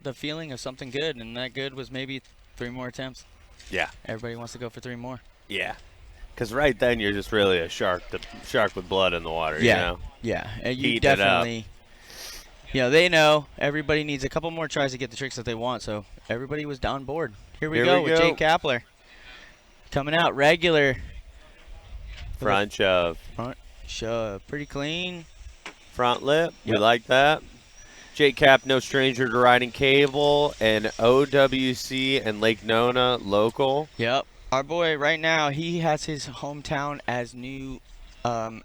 the feeling of something good, and that good was maybe 3 more attempts. Yeah. Everybody wants to go for 3 more. Yeah. Because right then you're just really a shark with blood in the water, you Yeah, know? yeah, and you Heating it up. definitely, they know everybody needs a couple more tries to get the tricks that they want, so everybody was on board. Here we go with Jake Kapler. Coming out regular. Front shove. Front shove. Pretty clean. Front lip. Yep. We like that. Jake Cap, no stranger to riding cable, and OWC and Lake Nona local. Yep. Our boy right now, he has his hometown as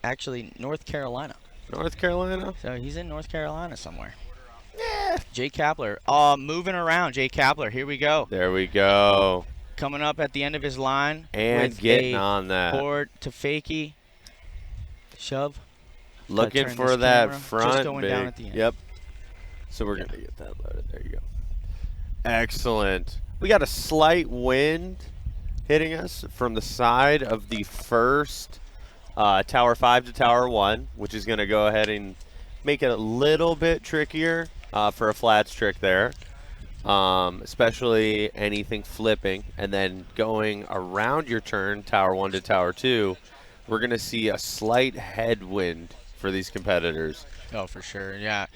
actually North Carolina. North Carolina? So he's in North Carolina somewhere. Yeah. Jake Kapler. Moving around, Jake Kapler. Here we go. There we go. Coming up at the end of his line. And getting on that. Board to fakie. Shove. Looking for that camera. front Just going big. down at the end. Yep. So we're going to get that loaded. There you go. Excellent. We got a slight wind hitting us from the side of the first Tower 5 to Tower 1, which is going to go ahead and make it a little bit trickier for a flats trick there, especially anything flipping. And then going around your turn, Tower 1 to Tower 2, we're going to see a slight headwind for these competitors. Oh, for sure, yeah.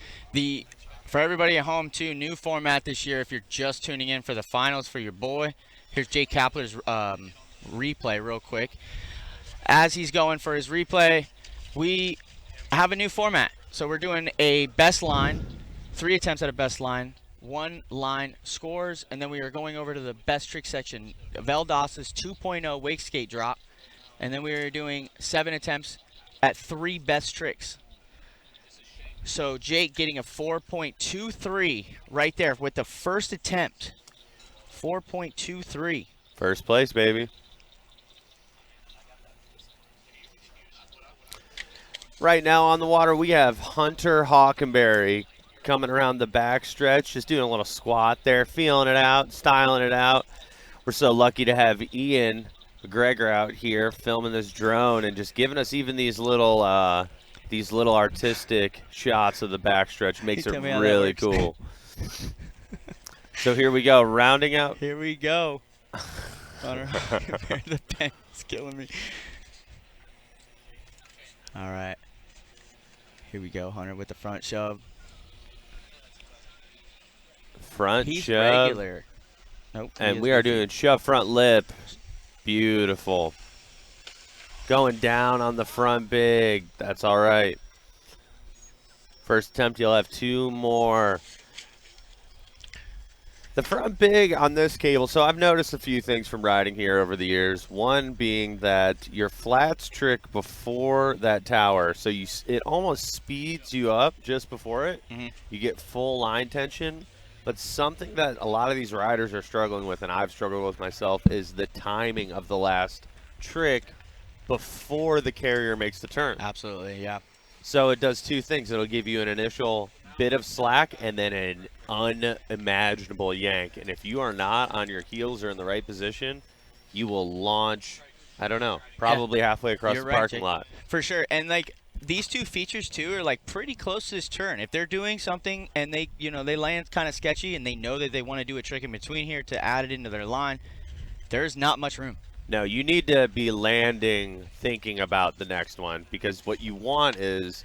For everybody at home, too, new format this year. If you're just tuning in for the finals for your boy, here's Jake Kapler's replay real quick. As he's going for his replay, we have a new format. So we're doing a best line, 3 attempts at a best line, 1 line scores, and then we are going over to the best trick section. Veldas's 2.0 Wakeskate drop, and then we are doing 7 attempts at 3 best tricks. So Jake getting a 4.23 right there with the first attempt. 4.23. First place, baby. Right now on the water, we have Hunter Hockenberry coming around the back stretch, just doing a little squat there, feeling it out, styling it out. We're so lucky to have Ian McGregor out here filming this drone and just giving us even these little artistic shots of the backstretch. Makes it really cool. So here we go, rounding out. Here we go. The pen is killing me. All right. Here we go, Hunter with the front shove. Front He's shove. Regular. Nope. And we are doing shove front lip. Beautiful. Going down on the front big. That's all right. First attempt, you'll have 2 more. The front big on this cable, so I've noticed a few things from riding here over the years. One being that your flats trick before that tower, so it almost speeds you up just before it. Mm-hmm. You get full line tension. But something that a lot of these riders are struggling with, and I've struggled with myself, is the timing of the last trick before the carrier makes the turn. Absolutely, yeah. So it does 2 things. It'll give you an initial bit of slack and then an unimaginable yank. And if you are not on your heels or in the right position, you will launch, I don't know, probably halfway across the parking lot. For sure. And, these 2 features, too, are, pretty close to this turn. If they're doing something and they land kind of sketchy and they know that they want to do a trick in between here to add it into their line, there's not much room. No, you need to be landing thinking about the next one, because what you want is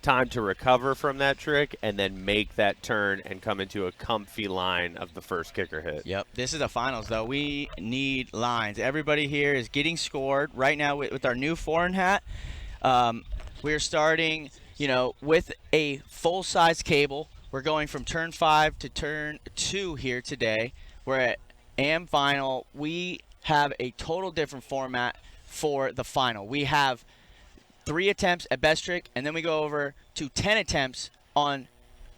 time to recover from that trick and then make that turn and come into a comfy line of the first kicker hit. Yep. This is the finals, though. We need lines. Everybody here is getting scored right now with our new foreign hat. We're starting, with a full-size cable. We're going from turn 5 to turn 2 here today. We're at AM Final. We have a total different format for the final. We have 3 attempts at best trick, and then we go over to 10 attempts on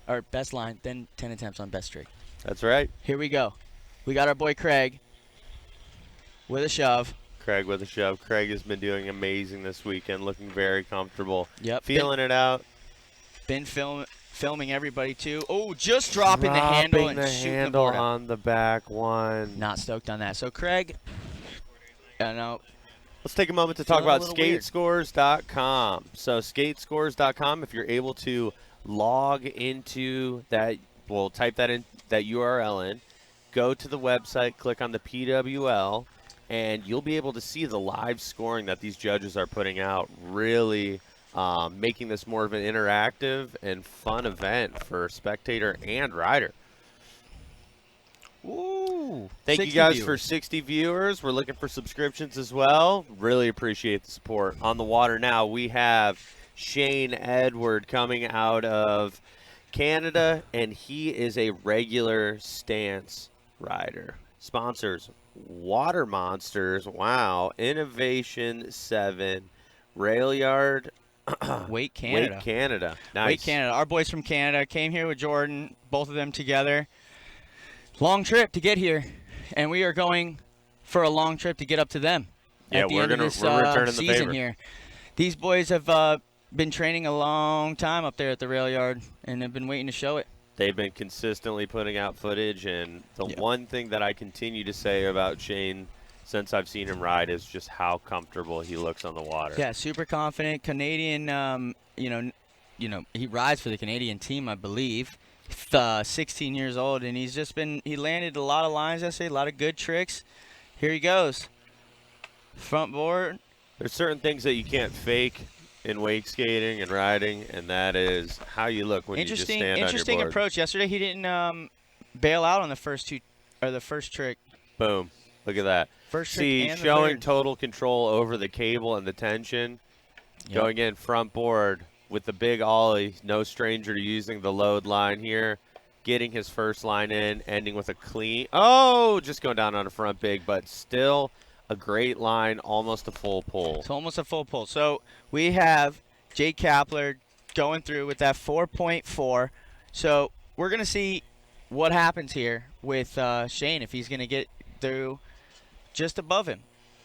our best line, then 10 attempts on best trick. That's right. Here we go. We got our boy Craig with a shove. Craig with a shove. Craig has been doing amazing this weekend, looking very comfortable. Yep. Feeling it out. Been filming everybody too. Oh, just dropping the handle and shooting the board out. On the back one. Not stoked on that. So Craig, no. Let's take a moment to talk about weird. skatescores.com. So skatescores.com, if you're able to log into that we'll type that URL in, go to the website, click on the PWL, and you'll be able to see the live scoring that these judges are putting out, really making this more of an interactive and fun event for spectator and rider. Ooh. Thank you guys for 60 viewers. We're looking for subscriptions as well. Really appreciate the support. On the water now, we have Shane Edward coming out of Canada, and he is a regular stance rider. Sponsors, Water Monsters, wow, Innovation 7, Rail Yard, Wake Canada. Wake Canada. Nice. Wake Canada. Our boys from Canada came here with Jordan, both of them together. Long trip to get here, and we are going for a long trip to get up to them. Yeah, at the we're end of gonna this, we're returning the season favor here. These boys have been training a long time up there at the rail yard, and have been waiting to show it. They've been consistently putting out footage, and the one thing that I continue to say about Shane since I've seen him ride is just how comfortable he looks on the water. Yeah, super confident Canadian. You know, he rides for the Canadian team, I believe. 16 years old, and he landed a lot of lines yesterday, a lot of good tricks. Here he goes. Front board. There's certain things that you can't fake in wake skating and riding, and that is how you look when you just stand on your board. Interesting approach. Yesterday he didn't bail out on the first trick. Boom. Look at that. First trick See, and the showing third. total control over the cable and the tension. Yep. Going in front board with the big ollie, no stranger to using the load line here. Getting his first line in, ending with a clean. Oh, just going down on a front big, but still a great line, almost a full pull. It's almost a full pull. So we have Jake Kapler going through with that 4.4. So we're going to see what happens here with Shane, if he's going to get through just above him.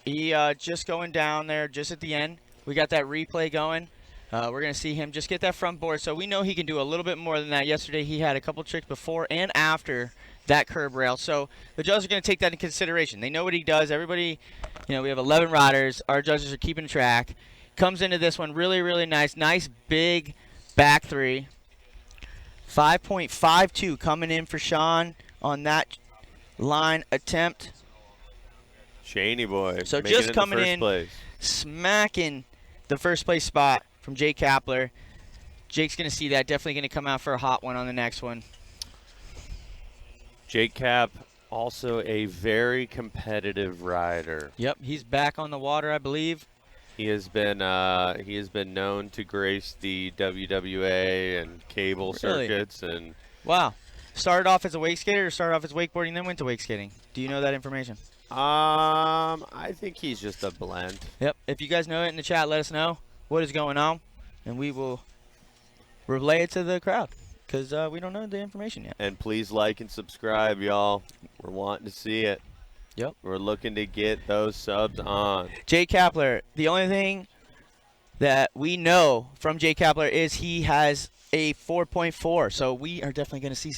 He just going down there just at the end. We got that replay going. We're going to see him just get that front board. So we know he can do a little bit more than that. Yesterday he had a couple tricks before and after that curb rail. So the judges are going to take that into consideration. They know what he does. Everybody, we have 11 riders. Our judges are keeping track. Comes into this one really, really nice. Nice big back three. 5.52 coming in for Sean on that line attempt. Shaney boy. So making just it coming first in, place. smacking the first place spot from Jake Kapler. Jake's going to see that. Definitely going to come out for a hot one on the next one. Jake Cap, also a very competitive rider. Yep, he's back on the water, I believe. He has been known to grace the WWA and cable Really? circuits, and Wow. Started off as a wake skater or started off as wakeboarding, then went to wake skating? Do you know that information? I think he's just a blend. Yep. If you guys know it in the chat, let us know what is going on, and we will relay it to the crowd because we don't know the information yet. And please like and subscribe, y'all. We're wanting to see it. Yep. We're looking to get those subs on. Jake Kapler, the only thing that we know from Jake Kapler is he has a 4.4, so we are definitely going to see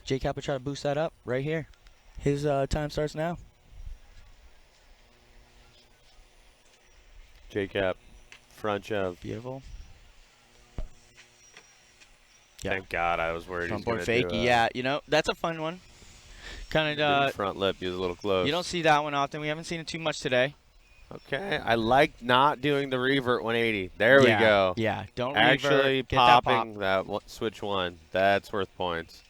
Jake Kapler try to boost that up right here. His time starts now. J-Cap, front shove. Beautiful. Thank God, I was worried Front he was board going to fakey, yeah. That's a fun one. Kind of front lip, he was a little close. you don't see that one often. We haven't seen it too much today. Okay, I like not doing the revert 180. There we go. Yeah, don't Actually revert, get that pop. popping that switch one. That's worth points.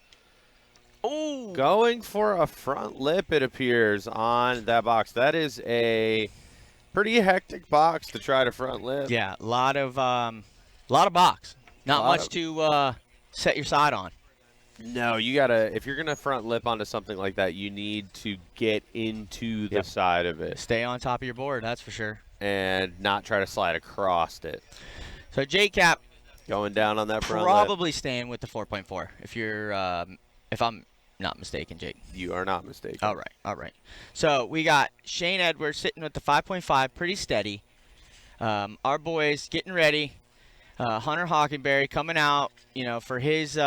Oh, Going for a front lip, it appears, on that box. That is a pretty hectic box to try to front lip. yeah, a lot of box. Not much to set your side on. No, you gotta. If you're gonna front lip onto something like that, you need to get into the side of it Stay on top of your board, that's for sure. and not try to slide across it. So J-Cap Going down on that front lip. probably staying with the 4.4 if you're if I'm not mistaken, Jake. You are not mistaken. All right. So we got Shane Edwards sitting with the 5.5, pretty steady. Our boys getting ready. Hunter Hockenberry coming out, for his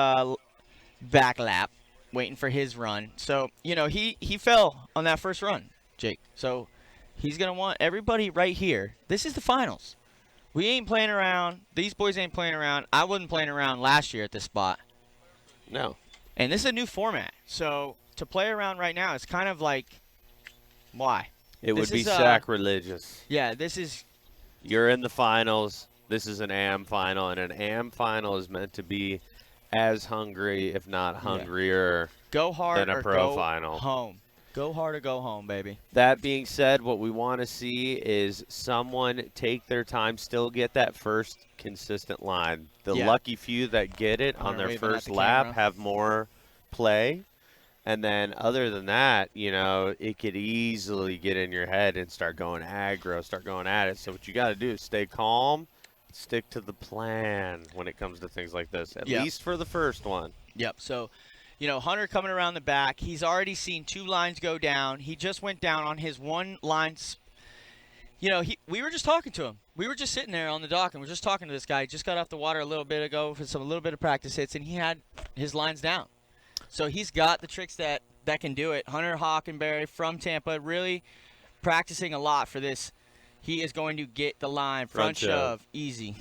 back lap, waiting for his run. So, he fell on that first run, Jake. So he's going to want everybody right here. This is the finals. We ain't playing around. These boys ain't playing around. I wasn't playing around last year at this spot. No. And this is a new format. So to play around right now, it's kind of like, why? It would This be is, sacrilegious. Yeah, this is. You're in the finals. This is an AM final, and an AM final is meant to be as hungry, if not hungrier, Go hard than a or pro go final. home. Go hard or go home, baby. That being said, what we want to see is someone take their time, still get that first consistent line. The Yeah. lucky few that get it on Hunter their waving at first the lap camera. have more play. And then other than that, it could easily get in your head and start going aggro, start going at it. So what you got to do is stay calm, stick to the plan when it comes to things like this, at Yep. least for the first one. Yep. So, Hunter coming around the back. He's already seen 2 lines go down. He just went down on his 1 line. We were just talking to him. We were just sitting there on the dock and we're just talking to this guy. He just got off the water a little bit ago for a little bit of practice hits, and he had his lines down. So he's got the tricks that can do it. Hunter Hockenberry from Tampa, really practicing a lot for this. He is going to get the line. Front shove. Easy.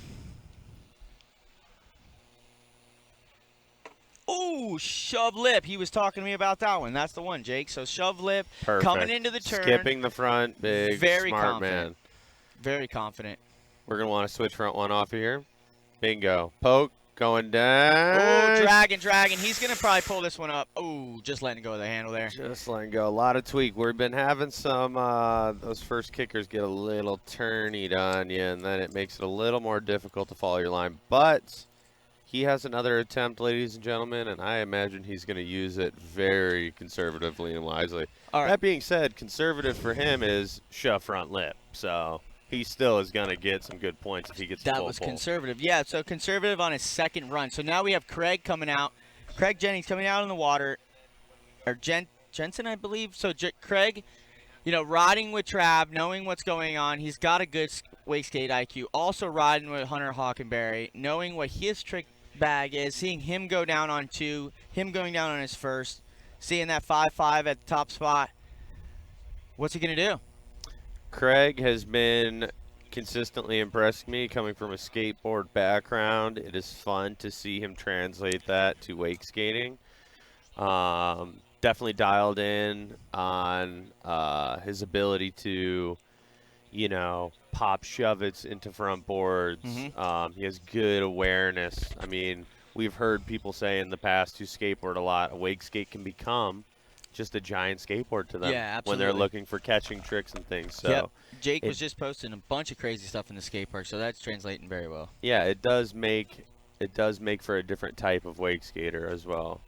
Ooh, shove lip. He was talking to me about that one. That's the one, Jake. So shove lip. Perfect. Coming into the turn. Skipping the front, big, Very smart confident. man. Very confident. We're going to want to switch front one off of here. Bingo. Poke. Going down. Oh, dragging. He's going to probably pull this one up. Oh, just letting go of the handle there. Just letting go. A lot of tweak. We've been having some, those first kickers get a little turnied on you, and then it makes it a little more difficult to follow your line. But he has another attempt, ladies and gentlemen, and I imagine he's going to use it very conservatively and wisely. All right. That being said, conservative for him is shove front lip. So he still is going to get some good points if he gets That full was pull. conservative. Yeah, so conservative on his second run. So now we have Craig coming out. Craig Jennings coming out in the water. Or Jensen, I believe. So Craig, riding with Trav, knowing what's going on. He's got a good wakeskate IQ. Also riding with Hunter Hockenberry, knowing what his trick bag is, seeing him go down on 2, him going down on his first, seeing that 5-5 at the top spot. What's he going to do? Craig has been consistently impressing me coming from a skateboard background. It is fun to see him translate that to wake skating. Definitely dialed in on his ability to, pop shove it into front boards. Mm-hmm. He has good awareness. I mean, we've heard people say in the past who skateboard a lot, a wake skate can become just a giant skateboard to them when they're looking for catching tricks and things. So yep. Jake was just posting a bunch of crazy stuff in the skate park, so that's translating very well. Yeah, it does make for a different type of wake skater as well.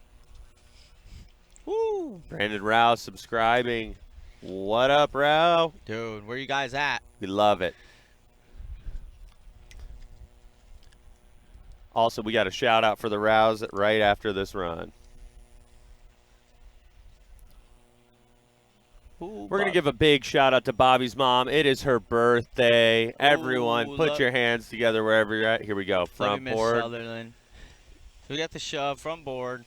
Woo! Brandon Rao subscribing. What up, Rao? Dude, where you guys at? We love it. Also, we got a shout out for the Rows right after this run. Ooh, We're going to give a big shout out to Bobby's mom. It is her birthday. Everyone, put your hands together wherever you're at. Here we go. Front Miss board. Sutherland. So we got the shove, front board.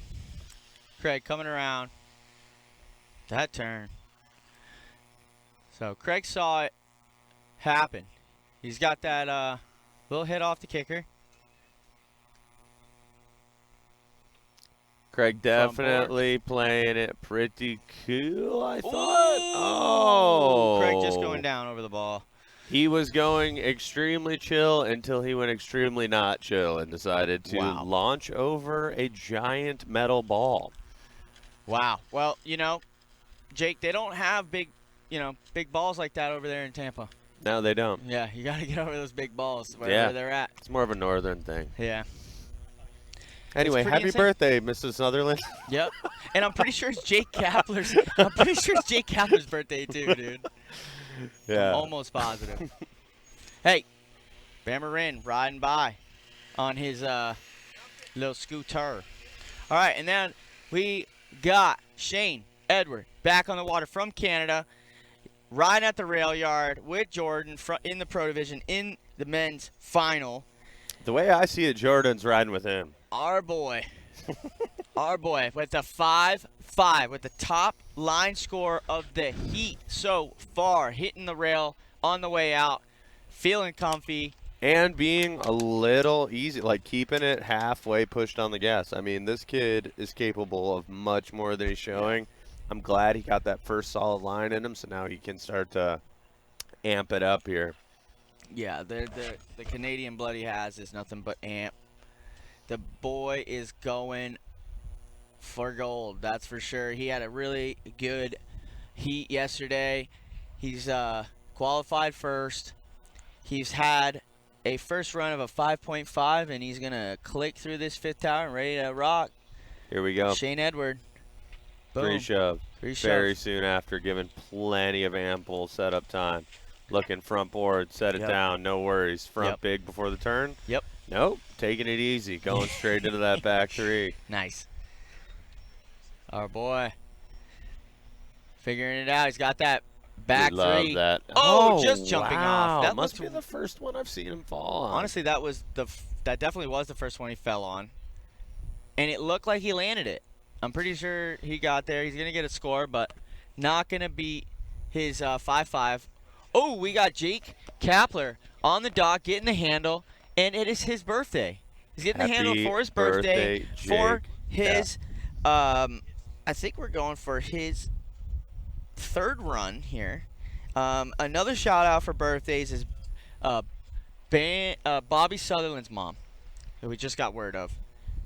Craig coming around. That turn. So Craig saw it happen. He's got that little hit off the kicker. Craig definitely playing it pretty cool, I thought. Oh! Craig just going down over the ball. He was going extremely chill until he went extremely not chill and decided to launch over a giant metal ball. Wow. Well, Jake, they don't have big balls like that over there in Tampa. No, they don't. Yeah, you got to get over those big balls wherever they're at. It's more of a northern thing. Yeah. Anyway, happy birthday, Mrs. Sutherland. Yep. And I'm pretty sure it's Jake Kapler's. Birthday too, dude. Yeah. I'm almost positive. Hey, Bamarin riding by on his little scooter. All right, and then we got Shane Edward back on the water from Canada, riding at the rail yard with Jordan in the Pro Division in the men's final. The way I see it, Jordan's riding with him. Our boy with the 5-5 with the top line score of the heat so far, hitting the rail on the way out, feeling comfy, And being a little easy, like keeping it halfway pushed on the gas. I mean, this kid is capable of much more than he's Yeah. showing. I'm glad he got that first solid line in him, so now he can start to amp it up here. Yeah, the Canadian blood he has is nothing but amp. The boy is going for gold, that's for sure. He had a really good heat yesterday. He's qualified first. He's had a first run of a 5.5, and he's going to click through this fifth tower and ready to rock. Here we go. Shane Edward. Boom. Pre-shove. Pre-shove. Very soon after, giving plenty of ample setup time. Looking front board, set it down, no worries. Front big before the turn. Yep. Nope, taking it easy, going straight into that back three. Nice. Our boy. Figuring it out. He's got that back love three. That. Oh, just jumping off. That must be the first one I've seen him fall on. Honestly, that definitely was the first one he fell on. And it looked like he landed it. I'm pretty sure he got there. He's going to get a score, but not going to beat his 5.5. Oh, we got Jake Kapler on the dock getting the handle, and it is his birthday. He's getting the handle for his birthday. For his, I think we're going for his third run here. Another shout out for birthdays is Bobby Sutherland's mom, who we just got word of,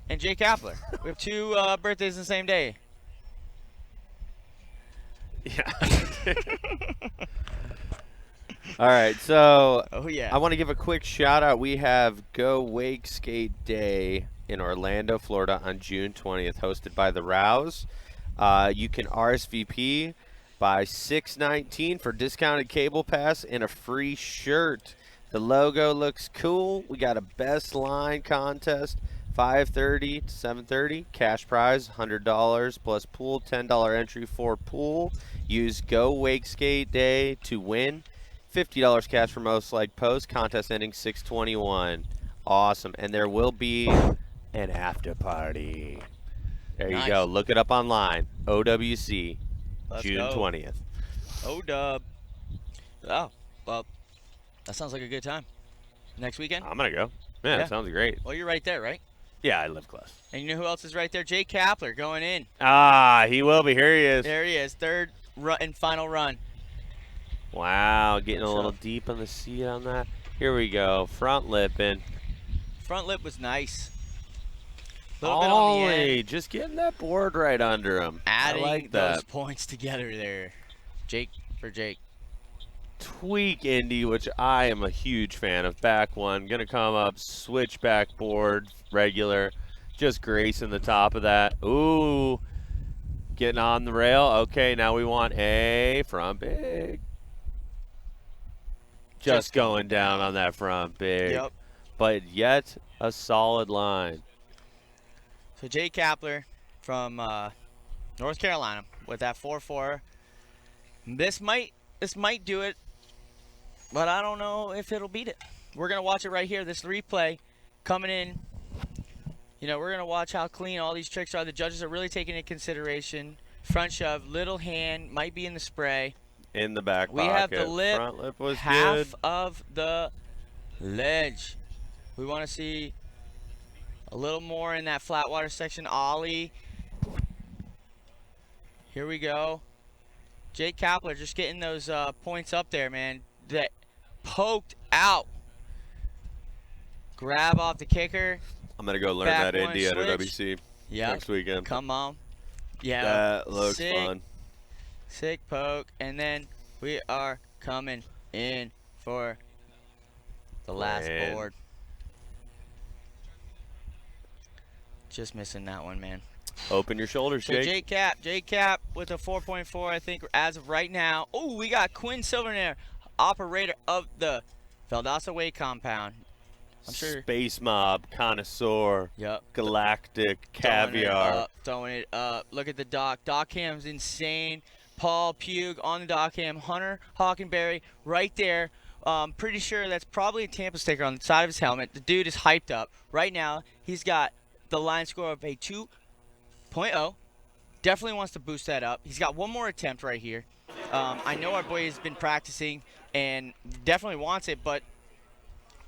and Jake Kapler. We have two birthdays the same day. Yeah. All right, so I want to give a quick shout out. We have Go Wakeskate Day in Orlando, Florida on June 20th, hosted by the Rouse. You can RSVP by $6.19 for discounted cable pass and a free shirt. The logo looks cool. We got a best line contest, 5:30 to 7:30. Cash prize $100 plus pool, $10 entry for pool. Use Go Wakeskate Day to win. $50 cash for most liked post. Contest ending 6/21. Awesome, and there will be an after party. There you go. Look it up online. OWC, June 20th. O-dub. Oh, well, that sounds like a good time. Next weekend? I'm going to go. Man, that sounds great. Well, you're right there, right? Yeah, I live close. And you know who else is right there? Jake Kapler going in. Ah, he will be. Here he is. There he is. Third and final run. Wow, getting a little deep on the seat on that. Here we go. Front lipping. Front lip was nice. Little bit on the end. Just getting that board right under him. Adding I like that. those points together there. Jake for Jake. Tweak Indy, which I am a huge fan of. Back one. Going to come up, switch backboard, regular. Just gracing the top of that. Ooh. Getting on the rail. Okay, now we want a front big. Just going down on that front big. Yep. But yet a solid line. So Jake Kapler from North Carolina with that 4.4. This might do it, but I don't know if it'll beat it. We're gonna watch it right here. This replay coming in. You know, we're gonna watch how clean all these tricks are. The judges are really taking into consideration. Front shove, little hand, might be in the spray. In the back we pocket. have the lip, front lip was half good. of the ledge. We want to see a little more in that flat water section. Ollie. Here we go. Jake Kapler just getting those points up there, man. That poked out. Grab off the kicker. I'm going to go learn that Indy at OWC next weekend. Come on. Yeah. That looks fun. Sick poke. And then we are coming in for the last board. Just missing that one, man. Open your shoulders, Jake. So Jake Cap with a 4.4, I think, as of right now. Oh, we got Quinn Silvernair, operator of the Valdosta Way compound. I'm sure. Space Mob, Connoisseur, Yep. Galactic, Caviar. Throwing it up. Look at the dock. Dock cam's insane. Paul Pugh on the dock cam. Hunter Hockenberry right there. Pretty sure that's probably a Tampa sticker on the side of his helmet. The dude is hyped up. Right now, he's got the line score of a 2.0. Definitely wants to boost that up. He's got one more attempt right here. I know our boy has been practicing and definitely wants it, but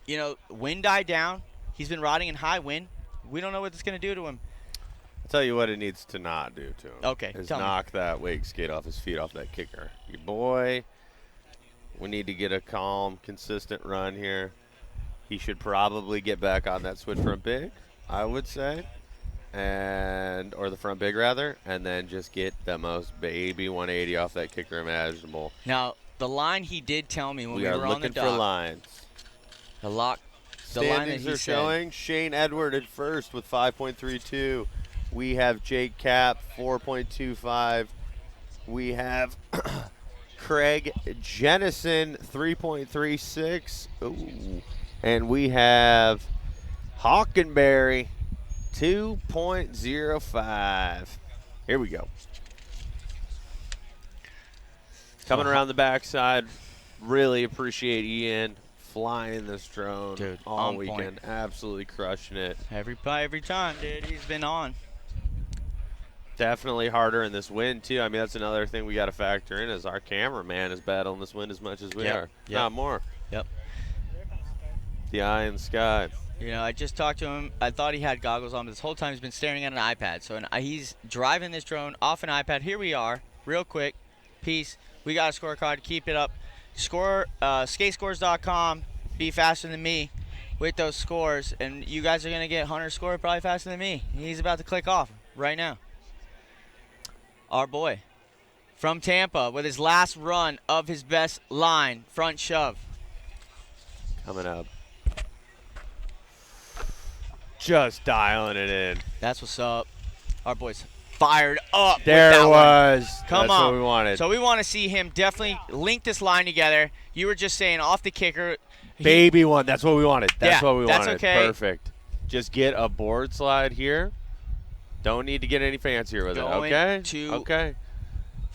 you know, wind died down. He's been riding in high wind. We don't know what it's going to do to him. I'll tell you what it needs to not do to him. Okay, Is tell me. knock that Wakeskate off his feet off that kicker. Your boy, we need to get a calm, consistent run here. He should probably get back on that switch front big, I would say. Or the front big rather, and then just get the most baby 180 off that kicker imaginable. Now, the line he did tell me when we We are were on the looking for dock, lines. the line that Standings he are said, showing Shane Edward at first with 5.32. We have Jake Cap 4.25. We have Craig Jennison 3.36. Ooh. And we have Hawkenberry 2.05. Here we go. Coming around the backside, really appreciate Ian flying this drone Dude, all on weekend. point. Absolutely crushing it. every time, dude, he's been on. Definitely harder in this wind, too. I mean, that's another thing we got to factor in is our cameraman is battling this wind as much as we Yep, are. yep. Not more. Yep. The eye in the sky. You know, I just talked to him. I thought he had goggles on, but this whole time he's been staring at an iPad. So he's driving this drone off an iPad. Here we are, real quick. Peace. We got a scorecard. Keep it up. Skatescores.com. Be faster than me with those scores. And you guys are going to get Hunter's score probably faster than me. He's about to click off right now. Our boy from Tampa with his last run of his best line, front shove. Coming up. Just dialing it in. That's what's up. Our boy's fired up. There with that it one. was. Come That's on. what we wanted. So we want to see him definitely link this line together. You were just saying off the kicker. Baby one. That's what we wanted. That's Yeah, what we that's wanted. okay. Perfect. Just get a board slide here. Don't need to get any fancier with Going it. Okay? to Okay.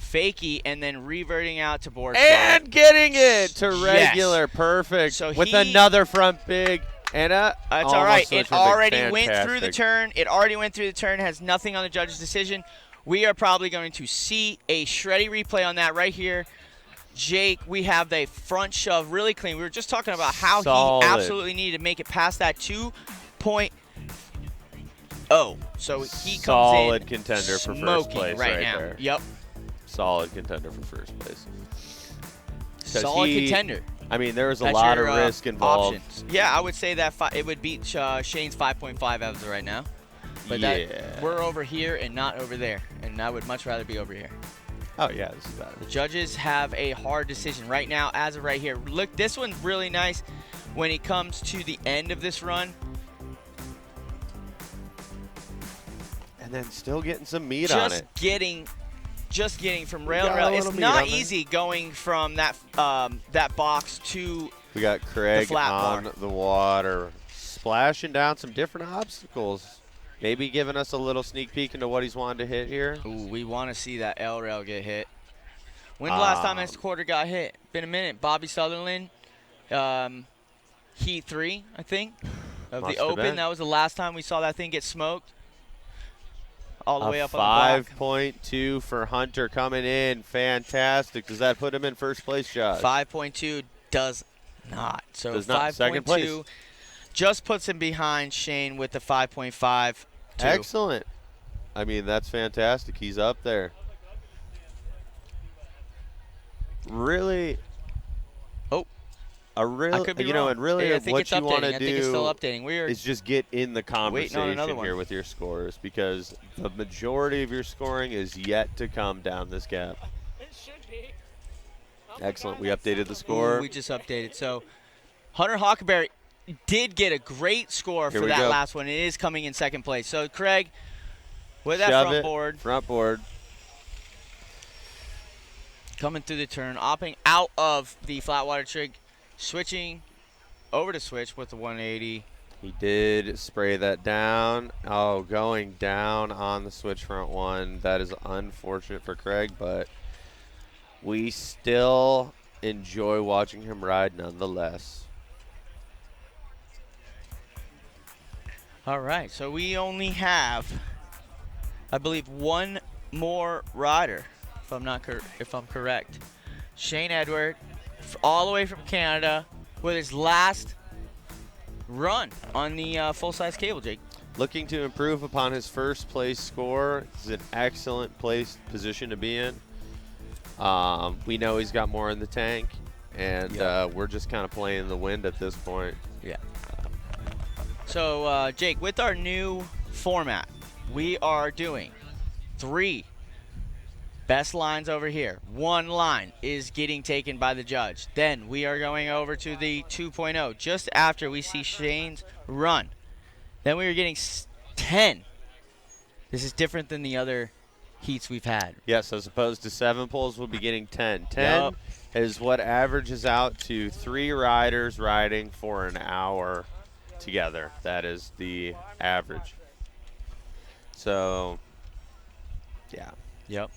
Fakie and then reverting out to board And slide. getting it to Yes. regular. Perfect. So with he- another front big. And That's almost all right. switch It front big. already went through the Fantastic. turn. It already went through the turn. Has nothing on the judge's decision. We are probably going to see a shreddy replay on that right here. Jake, we have the front shove really clean. We were just talking about how Solid. he absolutely needed to make it past that 2.0. So he comes Solid in contender for first smoking place right right now. there. Yep. Solid contender for first place. 'Cause Solid he- contender. I mean, there was a That's lot your, of risk involved. options. Yeah, I would say that it would beat Shane's 5.5 as of right now. But Yeah. we're over here and not over there. And I would much rather be over here. Oh, yeah, this is bad. The judges have a hard decision right now as of right here. Look, this one's really nice when it comes to the end of this run. And then still getting some meat on it. Just getting from rail to got a rail. little It's meat not on there. easy going from that box to We got Craig flat on bar. the water, splashing down some different obstacles. Maybe giving us a little sneak peek into what he's wanted to hit here. Ooh, we want to see that L rail get hit. When's the last time this quarter got hit? Been a minute. Bobby Sutherland, Heat 3, I think, of Must the have Open. been. That was the last time we saw that thing get smoked. All the way A up on the block. 5.2 for Hunter coming in. Fantastic. Does that put him in first place, Josh? 5.2 does not. So Does not. Second 5.2 just puts him behind Shane with the 5.5. Excellent. I mean, that's fantastic. He's up there. Really. Oh. A real, I could be you know, wrong. and really Hey, I think what it's you want updating. to I think it's still do updating. We are is just get in the waiting on conversation another one. here with your scores because the majority of your scoring is yet to come down this gap. It should be. Excellent. We updated the score. We just updated. So Hunter Hockenberry did get a great score Here for we that go. last one. It is coming in second place. So Craig, with that Shove front it. board, Front board. coming through the turn, opting out of the flat water trig, switching over to switch with the 180. He did spray that down. Oh, going down on the switch front one. That is unfortunate for Craig, but we still enjoy watching him ride nonetheless. All right, so we only have, I believe, one more rider, if I'm correct. Shane Edward, all the way from Canada, with his last run on the full-size cable, Jake. Looking to improve upon his first place score. This is an excellent position to be in. We know he's got more in the tank, and we're just kind of playing the wind at this point. Yeah. So, Jake, with our new format, we are doing 3 best lines over here. 1 line is getting taken by the judge. Then we are going over to the 2.0 just after we see Shane's run. Then we are getting 10. This is different than the other heats we've had. Yes, as opposed to 7 pulls, we'll be getting 10. 10 is what averages out to 3 riders riding for an hour together. That is the average. So, yeah. Yep.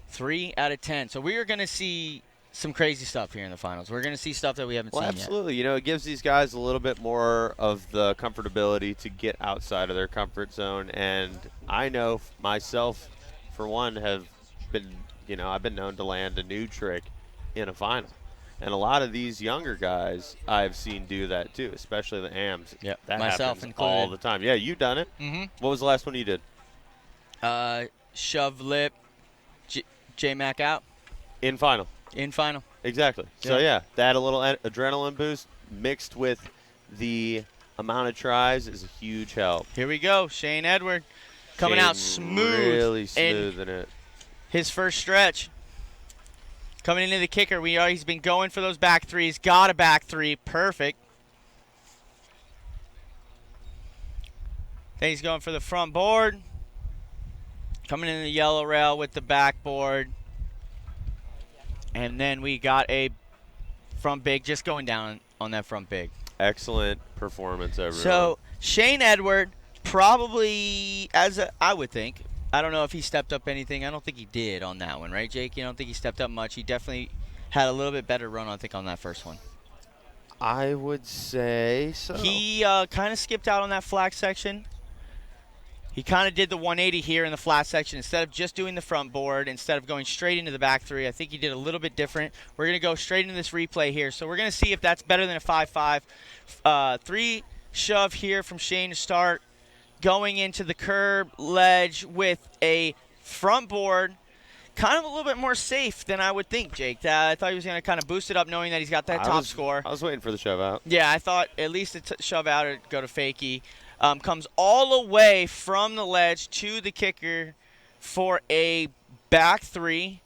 3 out of 10. So we are going to see some crazy stuff here in the finals. We're going to see stuff that we haven't seen Absolutely. You know, it gives these guys a little bit more of the comfortability to get outside of their comfort zone. And I know myself, for one, have been, I've been known to land a new trick in a final. And a lot of these younger guys I've seen do that too, especially the AMs. Yep. That Myself happens included. all the time. Yeah, you've done it. Mm-hmm. What was the last one you did? Shove lip, J-Mac out. In final. In final. Exactly. Yeah. So, yeah, that a little adrenaline boost mixed with the amount of tries is a huge help. Here we go. Shane Edward coming out smooth. Really smooth in it. His first stretch. Coming into the kicker, he's been going for those back threes. Got a back 3. Perfect. Then he's going for the front board. Coming in the yellow rail with the backboard. And then we got a front big, just going down on that front big. Excellent performance, everyone. So Shane Edward probably, I would think, I don't know if he stepped up anything. I don't think he did on that one, right, Jake? You don't think he stepped up much? He definitely had a little bit better run, I think, on that first one. I would say so. He kind of skipped out on that flat section. He kind of did the 180 here in the flat section. Instead of just doing the front board, instead of going straight into the back 3, I think he did a little bit different. We're going to go straight into this replay here. So we're going to see if that's better than a 5.5. 3 shove here from Shane to start. Going into the curb ledge with a front board. Kind of a little bit more safe than I would think, Jake. I thought he was going to kind of boost it up knowing that he's got that top score. I was waiting for the shove out. Yeah, I thought at least a shove out or go to fakie. Comes all the way from the ledge to the kicker for a back 3.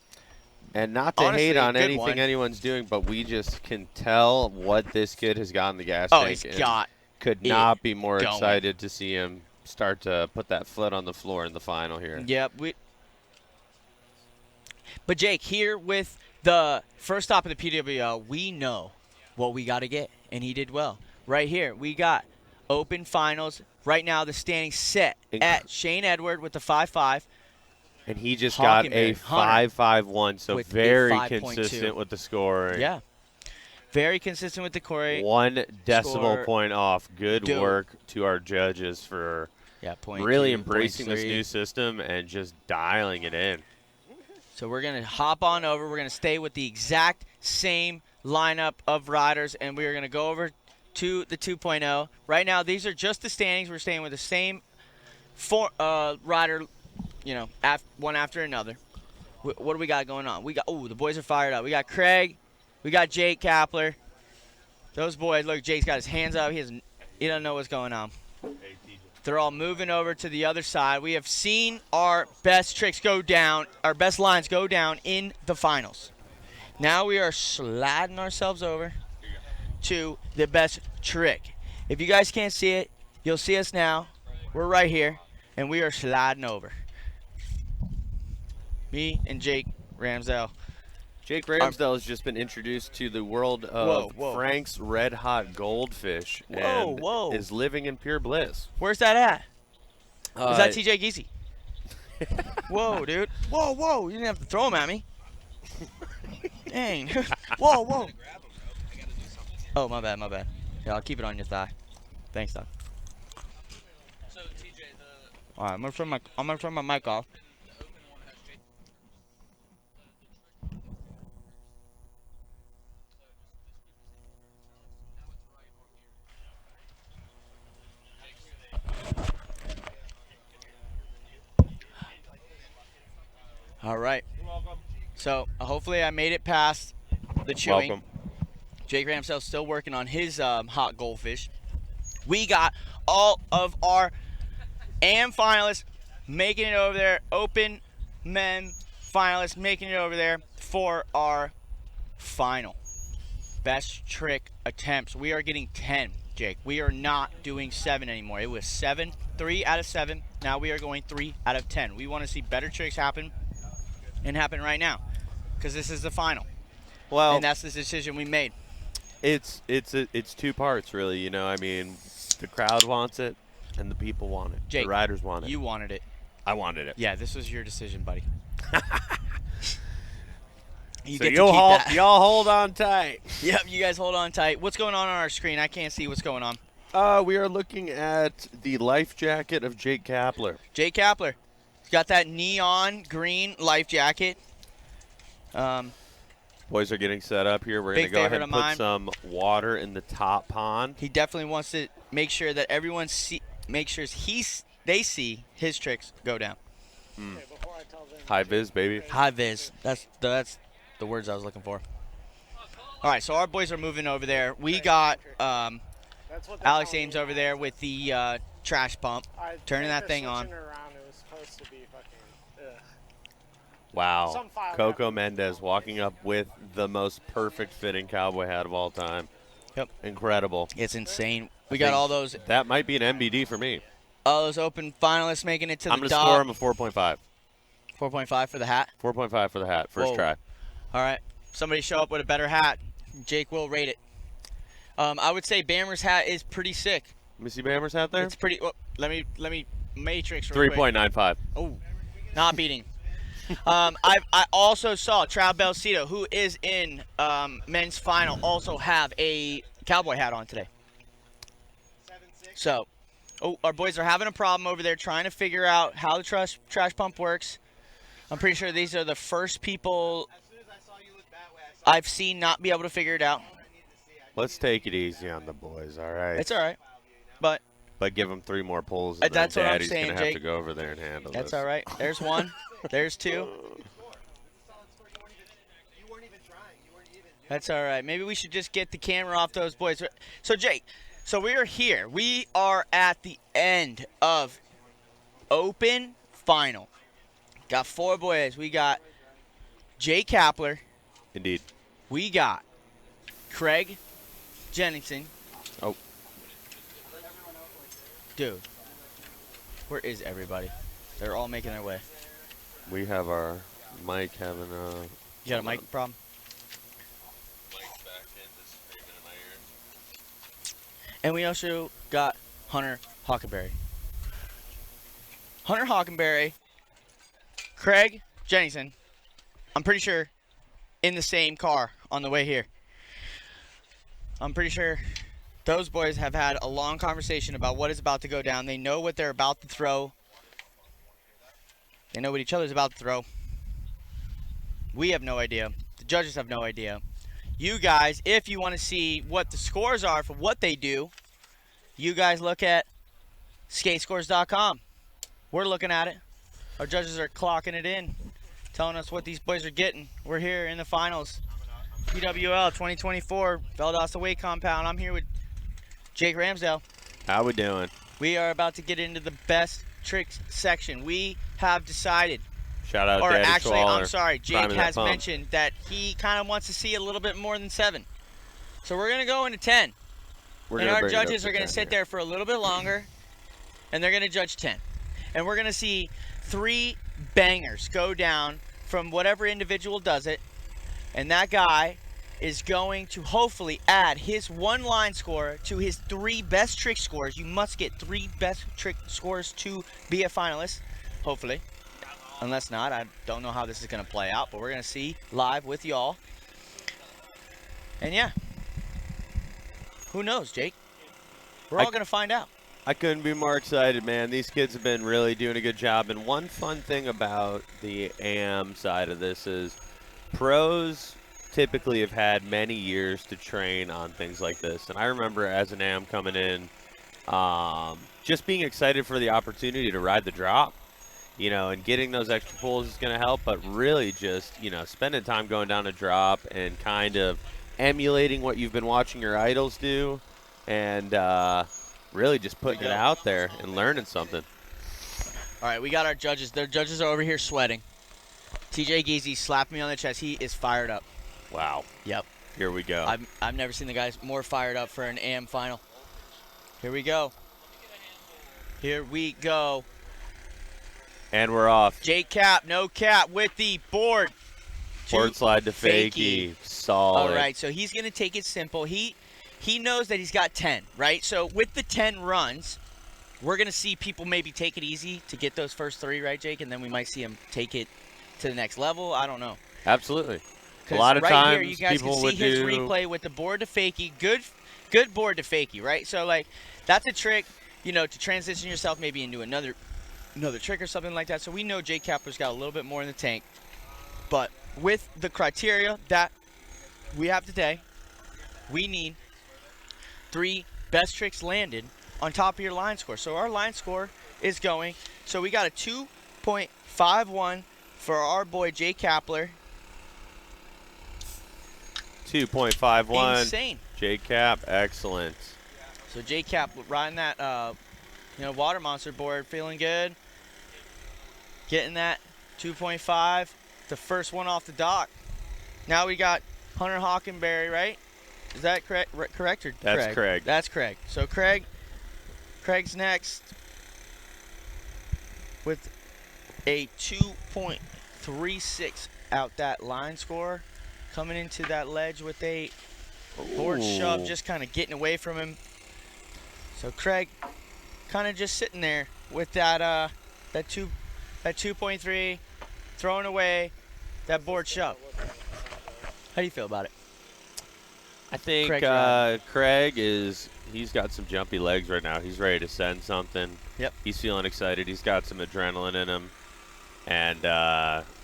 And not to Honestly, hate on anything one. anyone's doing, but we just can tell what this kid has got in the gas Oh, tank. he's got could not it be more going. excited to see him start to put that foot on the floor in the final here. Yep. But, Jake, here with the first stop of the PWO, we know what we got to get, and he did well. Right here, we got open finals. Right now, the standing set at Shane Edward with the 5.5. And he just got a 5.51, so very consistent with the scoring. Yeah. Very consistent with the scoring. 1 decimal score. point off. Good work to our judges for really embracing this new system and just dialing it in. So we're going to hop on over. We're going to stay with the exact same lineup of riders, and we're going to go over to the 2.0. Right now, these are just the standings. We're staying with the same rider, one after another. What do we got going on? The boys are fired up. We got Craig. We got Jake Kapler. Those boys, look, Jake's got his hands up. He doesn't know what's going on. They're all moving over to the other side. We have seen our best tricks go down, our best lines go down in the finals. Now we are sliding ourselves over to the best trick. If you guys can't see it, you'll see us now. We're right here, and we are sliding over. Me and Jake Ramsdale. Jake Ramsdale has just been introduced to the world of Frank's Red Hot Goldfish and is living in pure bliss. Where's that at? Is that TJ Geesey? Whoa, dude. Whoa. You didn't have to throw him at me. Dang. Whoa. Oh, my bad. Yeah, I'll keep it on your thigh. Thanks, Doc. So, TJ, all right, I'm gonna turn my mic off. All right. So hopefully I made it past the chewing. Welcome. Jake Ramsell's still working on his hot goldfish. We got all of our AM finalists making it over there. Open men finalists making it over there for our final. Best trick attempts. We are getting 10, Jake. We are not doing 7 anymore. It was 7, 3 out of 7. Now we are going 3 out of 10. We want to see better tricks happen and happen right now because this is the final. Well, And that's the decision we made. it's 2 parts, really. You know, I mean, the crowd wants it, and the people want it. Jake, the riders want it. You wanted it. I wanted it. Yeah, this was your decision, buddy. You So get to keep that. y'all hold on tight. Yep, you guys hold on tight. What's going on our screen? I can't see what's going on. We are looking at the life jacket of Jake Kapler. Jake Kapler. He's got that neon green life jacket. Boys are getting set up here. We're going to Big go ahead favorite and of put mine. some water in the top pond. He definitely wants to make sure that everyone make sure they see his tricks go down. High vis, baby. High vis. That's the words I was looking for. All right, so our boys are moving over there. We got Alex Ames over there with the trash pump, turning that thing on. Wow. Coco Mendez walking up with the most perfect fitting cowboy hat of all time. Yep. Incredible. It's insane. We got all those That might be an MBD for me. open finalists making it to the I'm going to top. score him a 4.5. 4.5 for the hat. 4.5 for the hat. First Whoa. try. All right. Somebody show up with a better hat. Jake will rate it. I would say Bammer's hat is pretty sick. Let me see Bammer's hat there. It's pretty. Well, let me matrix real quick. 3.95. Oh, not beating. I also saw Trav Belcito, who is in men's final, also have a cowboy hat on today. So, our boys are having a problem over there trying to figure out how the trash pump works. I'm pretty sure these are the first people I've seen not be able to figure it out. Let's take it easy on the boys, all right? It's all right, but give them 3 more pulls, and That's then what I'm Daddy's saying, going to have Jake. to go over there and handle that's this. all right. There's 1. There's 2. That's all right. Maybe we should just get the camera off those boys. So, Jake, we are here. We are at the end of open final. Got 4 boys. We got Jake Kapler. Indeed. We got Craig Jennington. Oh. Dude, where is everybody? They're all making their way. We have our mic having a... You got a mic problem? Mic's back in, just screaming in my ear. And we also got Hunter Hockenberry. Hunter Hockenberry, Craig Jennington, I'm pretty sure in the same car on the way here. I'm pretty sure those boys have had a long conversation about what is about to go down. They know what they're about to throw. They know what each other's about to throw. We have no idea. The judges have no idea. You guys, if you want to see what the scores are for what they do, you guys look at skatescores.com. We're looking at it. Our judges are clocking it in, telling us what these boys are getting. We're here in the finals. PWL 2024, Valdosta Weight Compound. I'm here with Jake Ramsdale. How we doing? We are about to get into the best tricks section. We have decided, Shout out or Daddy actually, Schwaller. I'm sorry, Jake Priming that has pump. mentioned that he kind of wants to see a little bit more than 7. So we're going to go into 10. We're And gonna our bring it up judges to are going 10 to sit here. there for a little bit longer, and they're going to judge 10. And we're going to see 3 bangers go down from whatever individual does it, and that guy is going to hopefully add his 1 line score to his 3 best trick scores. You must get 3 best trick scores to be a finalist, hopefully. Unless not, I don't know how this is going to play out, but we're going to see live with y'all. And yeah, who knows, Jake? We're all going to find out. I couldn't be more excited, man. These kids have been really doing a good job. And one fun thing about the AM side of this is pros typically have had many years to train on things like this. And I remember as an AM coming in, just being excited for the opportunity to ride the drop. and getting those extra pulls is going to help, but really just, spending time going down a drop and kind of emulating what you've been watching your idols do and really just putting it out there and learning something. All right, we got our judges. Their judges are over here sweating. TJ Geezy slapped me on the chest. He is fired up. Wow. Yep. Here we go. I've never seen the guys more fired up for an AM final. Here we go. Here we go. And we're off. J Cap, no cap with the board. Board slide to fakie. Solid. All right, so he's going to take it simple. He knows that he's got 10, right? So with the 10 runs, we're going to see people maybe take it easy to get those first 3, right, Jake? And then we might see him take it to the next level. I don't know. Absolutely. A lot of right times here, you guys people can would see his do replay with the board to fakie. Good board to fakie, right? So, like, that's a trick, to transition yourself maybe into another trick or something like that. So we know Jay Kapler's got a little bit more in the tank. But with the criteria that we have today, we need 3 best tricks landed on top of your line score. So our line score is going. So we got a 2.51 for our boy Jay Kapler. 2.51. Insane. J Cap, excellent. So J Cap riding that water monster board, feeling good. Getting that 2.5, the first one off the dock. Now we got Hunter Hockenberry, right? Is that correct? Correct or That's Craig? Craig. That's Craig. So Craig's next with a 2.36 out that line score. Coming into that ledge with a board shove, just kind of getting away from him. So Craig kind of just sitting there with that 2.3, throwing away that board shove. How do you feel about it? I think Craig he's got some jumpy legs right now. He's ready to send something. Yep. He's feeling excited. He's got some adrenaline in him. And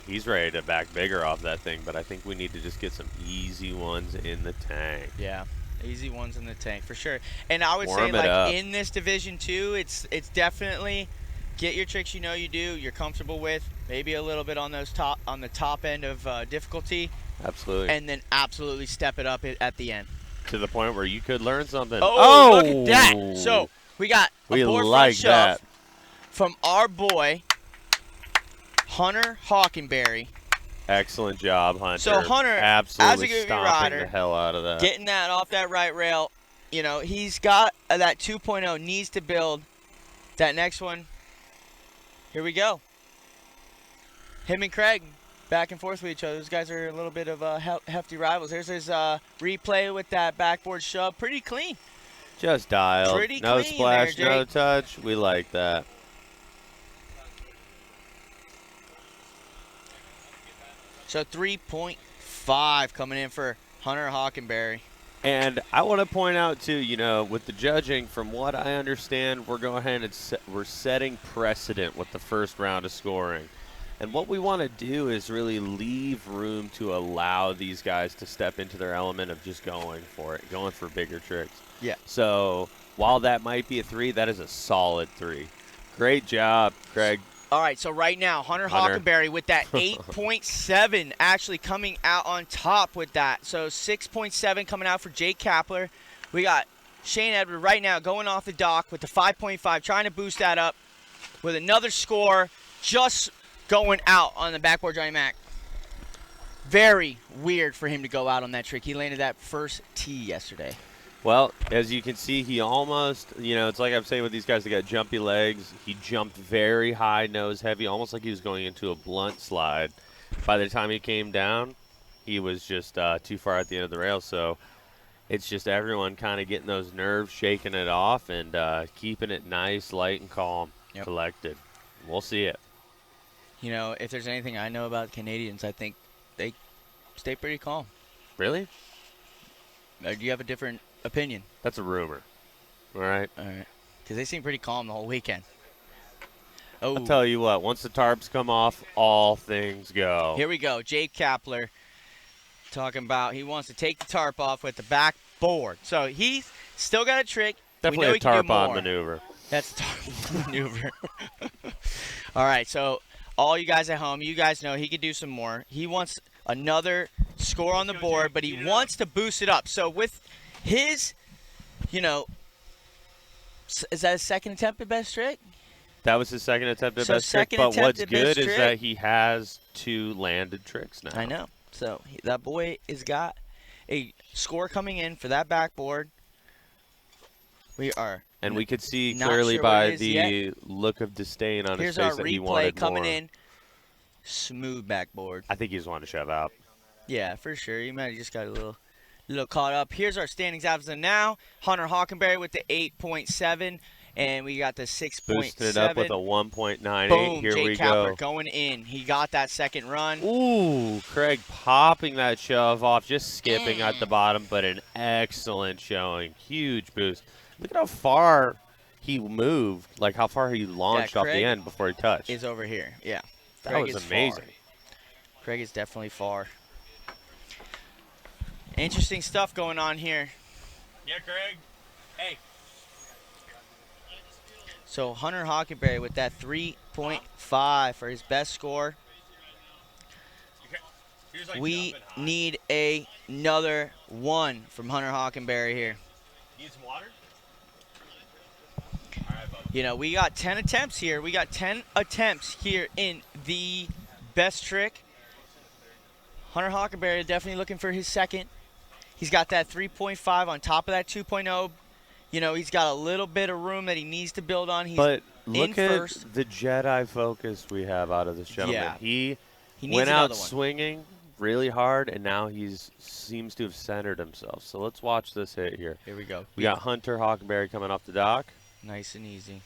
he's ready to back bigger off that thing. But I think we need to just get some easy ones in the tank. Yeah, easy ones in the tank for sure. And I would say, Warm it up. in this division too, it's definitely get your tricks you do, you're comfortable with, maybe a little bit on the top end of difficulty. Absolutely. And then absolutely step it up at the end. To the point where you could learn something. Oh, look at that. So we got a board like front shove that. from our boy, Hunter Hockenberry. Excellent job, Hunter. So Hunter, absolutely as a good stomping rider, the hell out of that. getting that off that right rail, he's got that 2.0, needs to build that next one. Here we go. Him and Craig back and forth with each other. Those guys are a little bit of hefty rivals. There's his replay with that backboard shove. Pretty clean. Just dialed. Pretty no clean splash, there, no Jake. touch. We like that. So 3.5 coming in for Hunter Hockenberry. And I want to point out, too, with the judging, from what I understand, we're going ahead and we're setting precedent with the first round of scoring. And what we want to do is really leave room to allow these guys to step into their element of just going for it, going for bigger tricks. Yeah. So while that might be a 3, that is a solid 3. Great job, Craig. All right, so right now, Hunter Hockenberry with that 8.7 actually coming out on top with that. So 6.7 coming out for Jake Kapler. We got Shane Edward right now going off the dock with the 5.5, trying to boost that up with another score, just going out on the backboard Johnny Mac. Very weird for him to go out on that trick. He landed that first tee yesterday. Well, as you can see, he almost, it's like I'm saying with these guys, they got jumpy legs. He jumped very high, nose heavy, almost like he was going into a blunt slide. By the time he came down, he was just too far at the end of the rail. So it's just everyone kind of getting those nerves, shaking it off, and keeping it nice, light, and calm, collected. We'll see it. If there's anything I know about Canadians, I think they stay pretty calm. Really? Or do you have a different opinion? That's a rumor. All right. Because they seem pretty calm the whole weekend. Oh, I'll tell you what, once the tarps come off, all things go. Here we go. Jake Kapler talking about he wants to take the tarp off with the backboard. So he's still got a trick. Definitely a tarp on maneuver. That's a tarp maneuver. All right, so all you guys at home, you guys know he could do some more. He wants another score on the board, but he wants to boost it up. So with his, you know, is that his second attempt at best trick? That was his second attempt at So best trick, second but attempt what's at best good is trick. that he has 2 landed tricks now. I know. So that boy has got a score coming in for that backboard. We are. And we could see not clearly sure what by it is the yet. look of disdain on Here's his face our that he replay wanted coming more. in. Smooth backboard. I think he just wanted to shove out. Yeah, for sure. He might have just got a little caught up. Here's our standings as of now. Hunter Hockenberry with the 8.7, and we got the 6.7. Boosted it up with a 1.98. Boom, Here Jake we Kapler go. going in. He got that second run. Ooh, Craig popping that shove off, just skipping at the bottom, but an excellent showing. Huge boost. Look at how far he moved, like how far he launched off the Craig end before he touched. is over here. Yeah. That Craig was is amazing. Far. Craig is definitely far. Interesting stuff going on here. Yeah, Craig. Hey. So Hunter Hockenberry with that 3.5 for his best score. We need another 1 from Hunter Hockenberry here. Need some water? You know, we got 10 attempts here. We got 10 attempts here in the best trick. Hunter Hockenberry definitely looking for his second. He's got that 3.5 on top of that 2.0. You know, he's got a little bit of room that he needs to build on. He's But in look at first. the Jedi focus we have out of this gentleman. Yeah. He He needs went out another one. swinging really hard, and now he's seems to have centered himself. So let's watch this hit here. Here we go. We got Hunter Hockenberry coming off the dock. Nice and easy.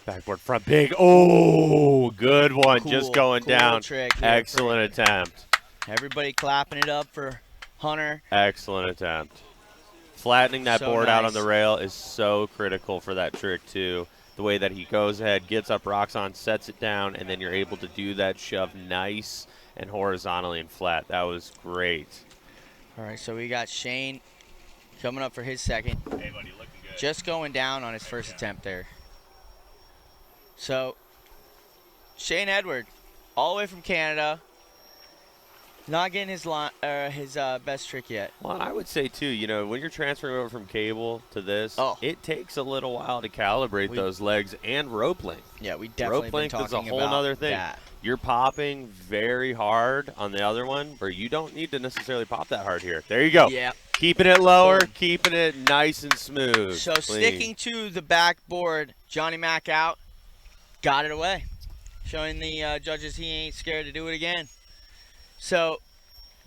Backboard front big. Oh, good one. Just Cool, going cool down. trick here Excellent attempt. Everybody clapping it up for Hunter. Excellent attempt. Flattening that So board out on nice. the rail is so critical for that trick, too. The way that he goes ahead, gets up, rocks on, sets it down, and then you're able to do that shove nice and horizontally and flat. That was great. All right, so we got Shane coming up for his second. Hey, buddy, looking good. Just going down on his first attempt there. So, Shane Edward, all the way from Canada, not getting his best trick yet. Well, and I would say, too, you know, when you're transferring over from cable to this, it takes a little while to calibrate those legs and rope length. Yeah, we definitely rope been length is a talking whole about other thing. that. You're popping very hard on the other one, where you don't need to necessarily pop that hard here. There you go. Yeah. Keeping it lower, Boom. keeping it nice and smooth. So clean. sticking to the backboard, Johnny Mack out, got it away, showing the judges he ain't scared to do it again. So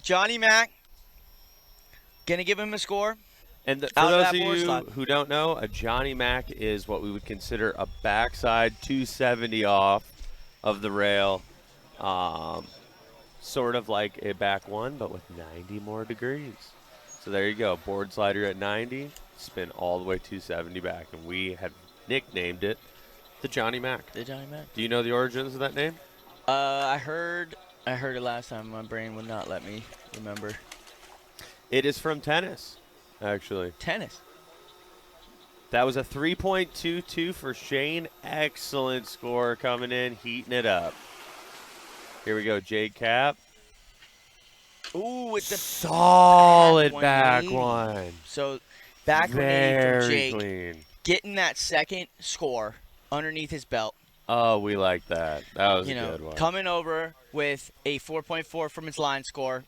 Johnny Mack, gonna give him a score. And for out those that of board you slot. who don't know, a Johnny Mac is what we would consider a backside 270 off of the rail. Sort of like a back one, but with 90 more degrees. So there you go. Board slider at 90, spin all the way 270 back. And we have nicknamed it the Johnny Mac. The Johnny Mack. Do you know the origins of that name? I heard it last time. My brain would not let me remember. It is from tennis, actually. Tennis. That was a 3.22 for Shane. Excellent score coming in, heating it up. Here we go, Jake Cap. Ooh, with the solid back back 180. one. So back 180 from Very Jake, clean. getting that second score underneath his belt. Oh, we like that. That was You a know, good one. coming over with a 4.4 from his line score.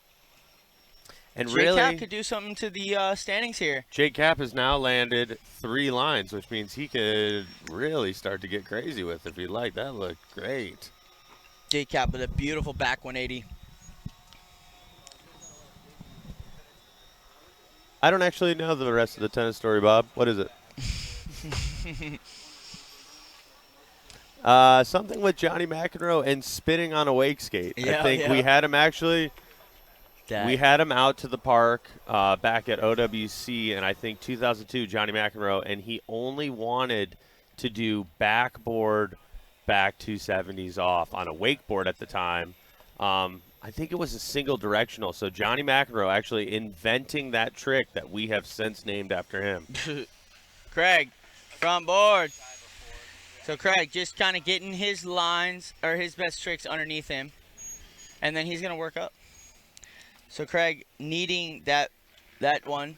And Jake really, Cap could do something to the standings here. Jake Cap has now landed 3 lines, which means he could really start to get crazy with if he'd like. That looked great. Jake Cap with a beautiful back 180. I don't actually know the rest of the tennis story, Bob. What is it? Something with Johnny McEnroe and spinning on a Wakeskate. I think we had him actually. We had him out to the park back at OWC, and I think 2002, Johnny McEnroe, and he only wanted to do backboard back 270s off on a wakeboard at the time. I think it was a single directional. So Johnny McEnroe actually inventing that trick that we have since named after him. Craig, front board. So Craig just kind of getting his lines or his best tricks underneath him, and then he's gonna work up. So Craig needing that one.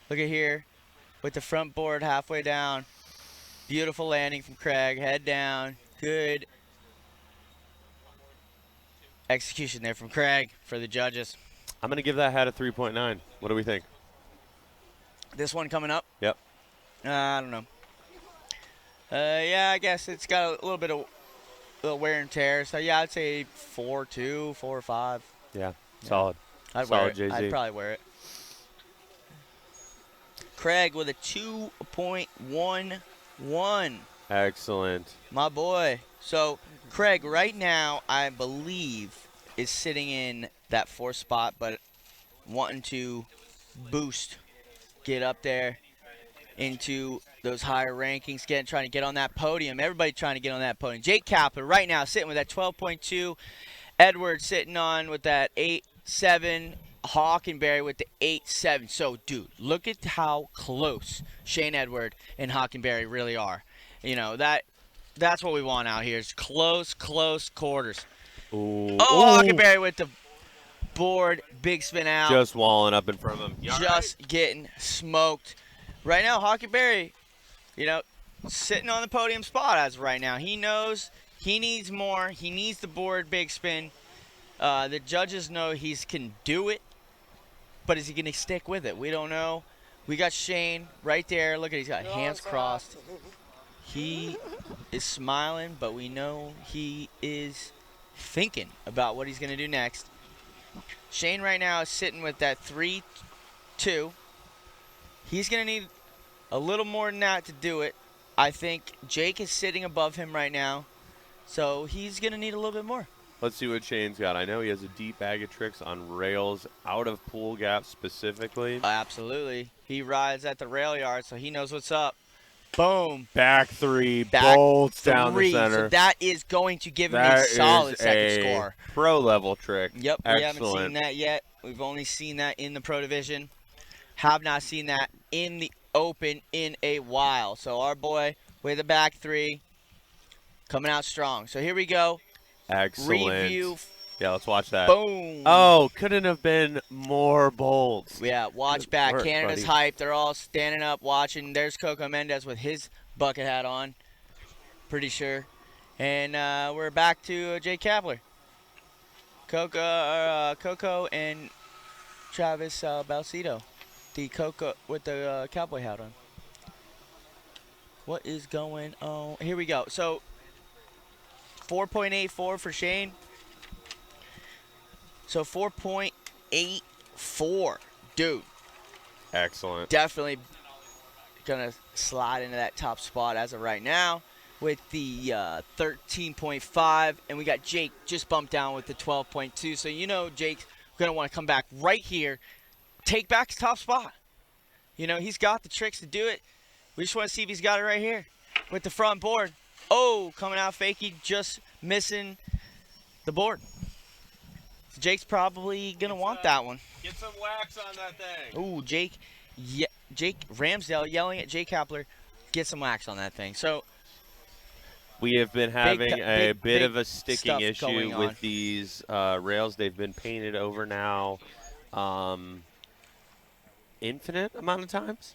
Look at here, with the front board halfway down. Beautiful landing from Craig, head down. Good execution there from Craig for the judges. I'm going to give that hat a 3.9. What do we think? This one coming up, Yep. I don't know. Yeah, I guess it's got a little bit of wear and tear. So yeah, I'd say 4.2, 4 or 5. Yeah, solid. I'd Solid wear it. Jay-Z. I'd probably wear it. Craig with a 2.11. Excellent. My boy. So Craig right now, I believe, is sitting in that 4th spot, but wanting to boost, get up there into those higher rankings, trying to get on that podium. Everybody trying to get on that podium. Jake Kapler right now sitting with that 12.2. Edward sitting on with that 8.7. Hockenberry with the 8.7. So, dude, look at how close Shane Edward and Hockenberry really are. You know, that's what we want out here is close quarters. Ooh. Oh, Ooh. Hockenberry with the board, big spin out. Just walling up in front of him. Just getting smoked. Right now, Hockenberry, sitting on the podium spot as of right now. He knows he needs more. He needs the board big spin. The judges know he can do it, but is he going to stick with it? We don't know. We got Shane right there. Look at he's got hands crossed. He is smiling, but we know he is thinking about what he's going to do next. Shane right now is sitting with that 3.2. He's going to need a little more than that to do it. I think Jake is sitting above him right now, so he's going to need a little bit more. Let's see what Shane's got. I know he has a deep bag of tricks on rails, out of pool gap specifically. Absolutely. He rides at the rail yard, so he knows what's up. Boom. Back 3, Back bolts 3. down the center. So that is going to give him a solid second score. Pro-level trick. Yep, Excellent. we haven't seen that yet. We've only seen that in the Pro Division. Have not seen that in the Open in a while. So our boy with a back 3 coming out strong. So here we go. Excellent. Review. Yeah, let's watch that. Boom. Oh, couldn't have been more bolts. Yeah, watch back. Work, Canada's buddy. hyped. They're all standing up watching. There's Coco Mendez with his bucket hat on. Pretty sure. And we're back to Jay Kapler. Coco and Travis Balsito. The Coco with the cowboy hat on. What is going on? Here we go. So 4.84 for Shane. So 4.84. Dude, Excellent. definitely going to slide into that top spot as of right now with the 13.5. And we got Jake just bumped down with the 12.2. So you know Jake's going to want to come back right here, take back his top spot. You know, he's got the tricks to do it. We just want to see if he's got it right here with the front board. Oh, coming out fakey, just missing the board. So Jake's probably going to want that one. Get some wax on that thing. Ooh, Jake Ramsdale yelling at Jake Kapler, get some wax on that thing. So We have been having a bit big of a sticking stuff issue going on. with these rails. They've been painted over now infinite amount of times,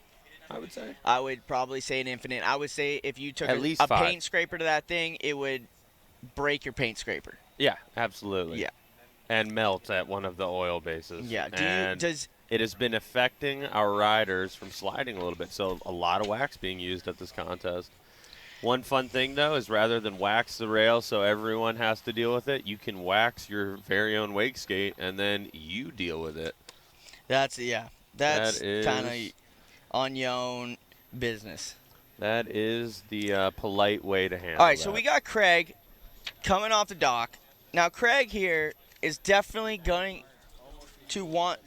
I would say. I would probably say an infinite. I would say if you took At a least 5. paint scraper to that thing, it would break your paint scraper. Yeah, absolutely. Yeah. And melt at one of the oil bases. Yeah. It has been affecting our riders from sliding a little bit, so a lot of wax being used at this contest. One fun thing, though, is rather than wax the rail so everyone has to deal with it, you can wax your very own Wakeskate, and then you deal with it. That's That is- kind of on your own business. That is the polite way to handle All right, so that. we got Craig coming off the dock. Now, Craig here is definitely going to want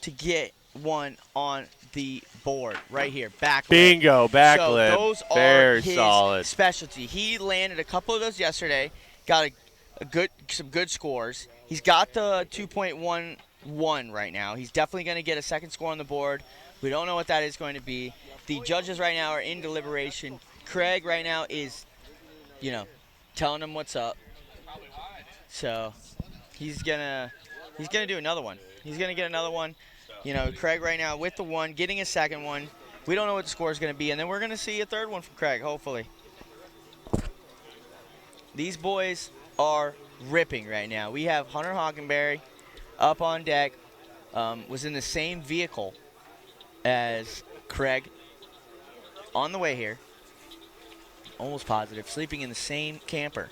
to get one on the board right here, backlit. Bingo, backlit. So those are Very his solid. specialty. He landed a couple of those yesterday, got some good scores. He's got the 2.11 right now. He's definitely going to get a second score on the board. We don't know what that is going to be. The judges right now are in deliberation. Craig right now is, telling him what's up. So he's gonna do another one. He's gonna get another one. Craig right now with the one, getting a second one. We don't know what the score is gonna be, and then we're gonna see a third one from Craig, hopefully. These boys are ripping right now. We have Hunter Hockenberry up on deck. Was in the same vehicle as Craig on the way here. Almost positive. Sleeping in the same camper.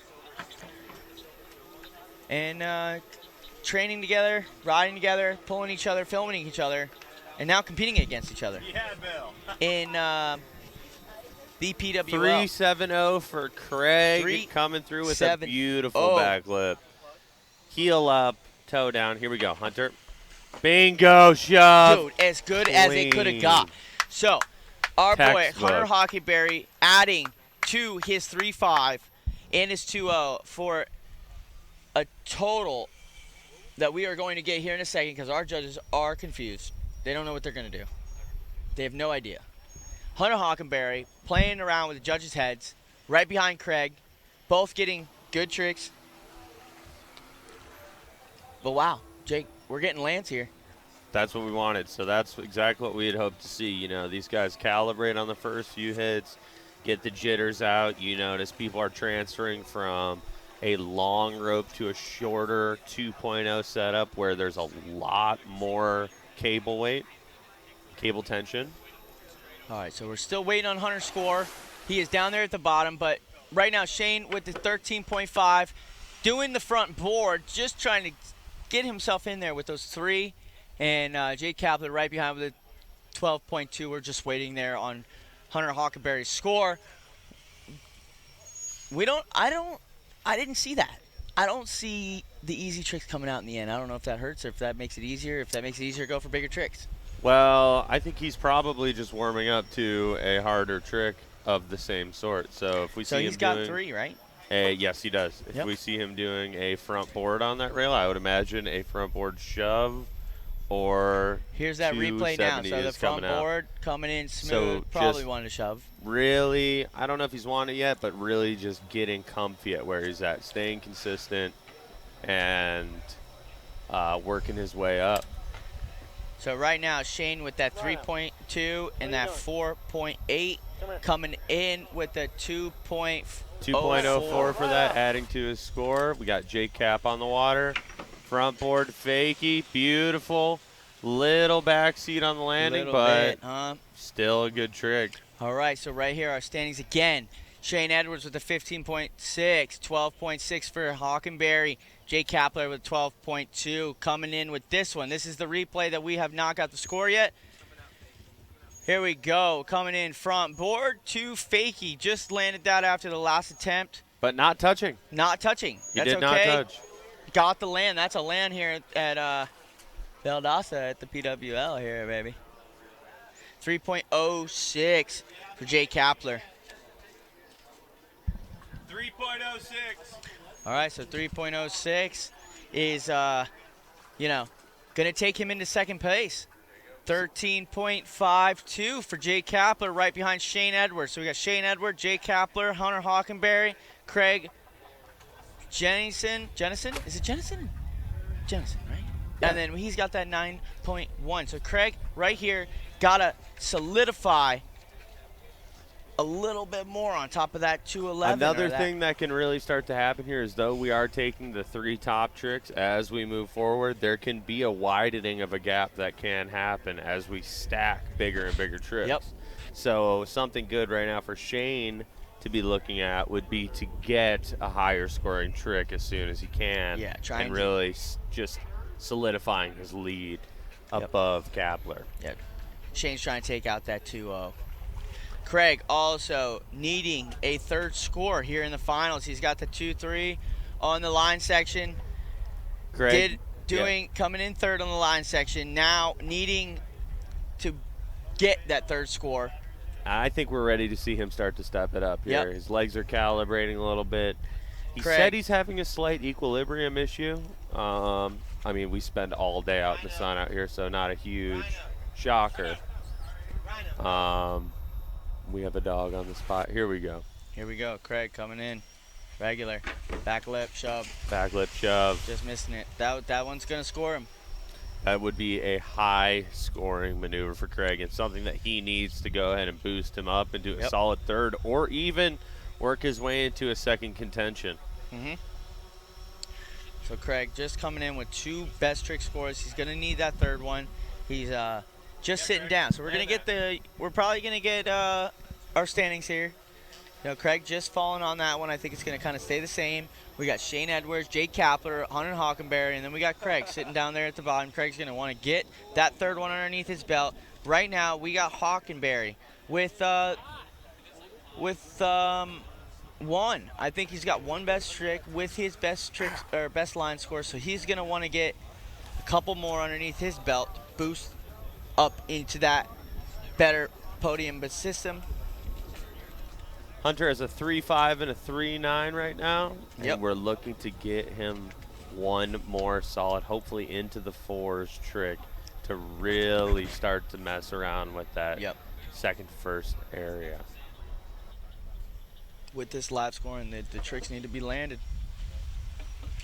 And training together, riding together, pulling each other, filming each other, and now competing against each other. Yeah, Bill. In the PWL. 370 for Craig, coming through with a beautiful backflip. Heel up, toe down. Here we go, Hunter. Bingo shove. Dude, as good as it could have got. So, our boy, Hunter Hockenberry, adding to his 3.5 and his 2.0 for a total that we are going to get here in a second because our judges are confused. They don't know what they're going to do. They have no idea. Hunter Hockenberry playing around with the judges' heads, right behind Craig, both getting good tricks. But wow, Jake, we're getting Lance here. That's what we wanted. So that's exactly what we had hoped to see. These guys calibrate on the first few hits, get the jitters out. You notice people are transferring from a long rope to a shorter 2.0 setup where there's a lot more cable weight, cable tension. All right, so we're still waiting on Hunter's score. He is down there at the bottom, but right now Shane with the 13.5, doing the front board, just trying to get himself in there with those three. And Jake Kaplan right behind with a 12.2. We're just waiting there on Hunter Hockenberry's score. I didn't see that. I don't see the easy tricks coming out in the end. I don't know if that hurts or if that makes it easier. If that makes it easier to go for bigger tricks. Well, I think he's probably just warming up to a harder trick of the same sort. So if we see him he's got three, right? Yes, he does. If we see him doing a front board on that rail, I would imagine a front board shove or here's that replay now. So the front board coming in smooth. So probably wanted to shove. Really, I don't know if he's won it yet, but really just getting comfy at where he's at, staying consistent and working his way up. So right now, Shane with that 3.2 and that 4.8 coming in with the 2.04 for that, adding to his score. We got Jake Cap on the water. Front board fakie, beautiful. Little backseat on the landing, but still a good trick. All right, so right here, our standings again. Shane Edwards with a 15.6, 12.6 for Hockenberry. Jay Kapler with 12.2 coming in with this one. This is the replay that we have not got the score yet. Here we go. Coming in front board to Fakey. Just landed that after the last attempt. But not touching. Not touching. He did not touch. Got the land. That's a land here at Valdosta at the PWL here, baby. 3.06 for Jay Kapler. 3.06. All right, so 3.06 is, going to take him into second place. 13.52 for Jay Kapler right behind Shane Edwards. So we got Shane Edwards, Jay Kapler, Hunter Hockenberry, Craig Jennison. Is it Jennison? Jennison, right? Yeah. And then he's got that 9.1. So Craig right here got to solidify a little bit more on top of that 211. Another thing that can really start to happen here is though we are taking the three top tricks as we move forward, there can be a widening of a gap that can happen as we stack bigger and bigger tricks. Yep. So something good right now for Shane to be looking at would be to get a higher scoring trick as soon as he can. Yeah, and really just solidifying his lead above Kapler. Yep. Shane's trying to take out that 2-0. Craig also needing a third score here in the finals. He's got the 2-3 on the line section. Craig coming in third on the line section. Now needing to get that third score. I think we're ready to see him start to step it up here. Yep. His legs are calibrating a little bit. He said he's having a slight equilibrium issue. I mean, we spend all day out in the sun out here, so not a huge shocker. We have a dog on the spot. Here we go. Here we go. Craig coming in. Regular. Back lip shove. Back lip shove. Just missing it. That one's going to score him. That would be a high scoring maneuver for Craig and something that he needs to go ahead and boost him up into a solid third or even work his way into a second contention. So Craig just coming in with 2 best trick scores. He's going to need that third one. He's just sitting down. So we're probably going to get our standings here. You know, Craig just falling on that one. I think it's going to kind of stay the same. We got Shane Edwards, Jake Kapler, Hunter Hockenberry, and then we got Craig sitting down there at the bottom. Craig's going to want to get that third one underneath his belt. Right now, we got Hockenberry with 1. I think he's got 1 best trick with his best trick or best line score. So he's going to want to get a couple more underneath his belt to boost up into that better podium system. Hunter has a 3.5 and a 3.9 right now. Yep. And we're looking to get him 1 more solid, hopefully into the 4s trick to really start to mess around with that second first area. With this live scoring, the tricks need to be landed.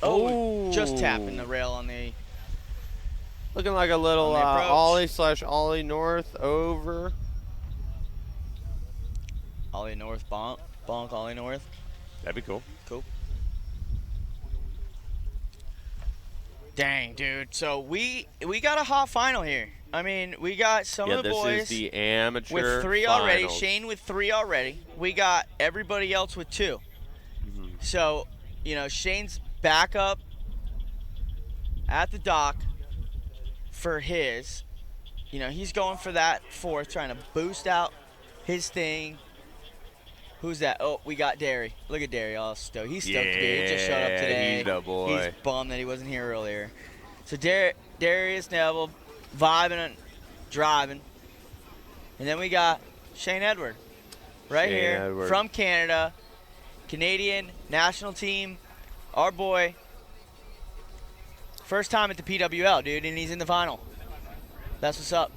Oh, just tapping the rail on the. Looking like a little ollie/ollie north over. Ollie north, bonk, ollie north. That'd be cool. Cool. Dang, dude. So we got a hot final here. I mean, we got some of the boys. This is the amateur with 3 finals. already. Shane with 3 already. We got everybody else with 2. So, you know, Shane's back up at the dock for his. You know, he's going for that 4th, trying to boost out his thing. Who's that? Oh, we got Derry. Look at Derry. All stoked. He's stoked to be here. He just showed up today. He's the boy. He's bummed that he wasn't here earlier. So Darius Neville vibing and driving. And then we got Shane Edward here from Canada. Canadian national team. Our boy. First time at the PWL, dude, and he's in the final. That's what's up.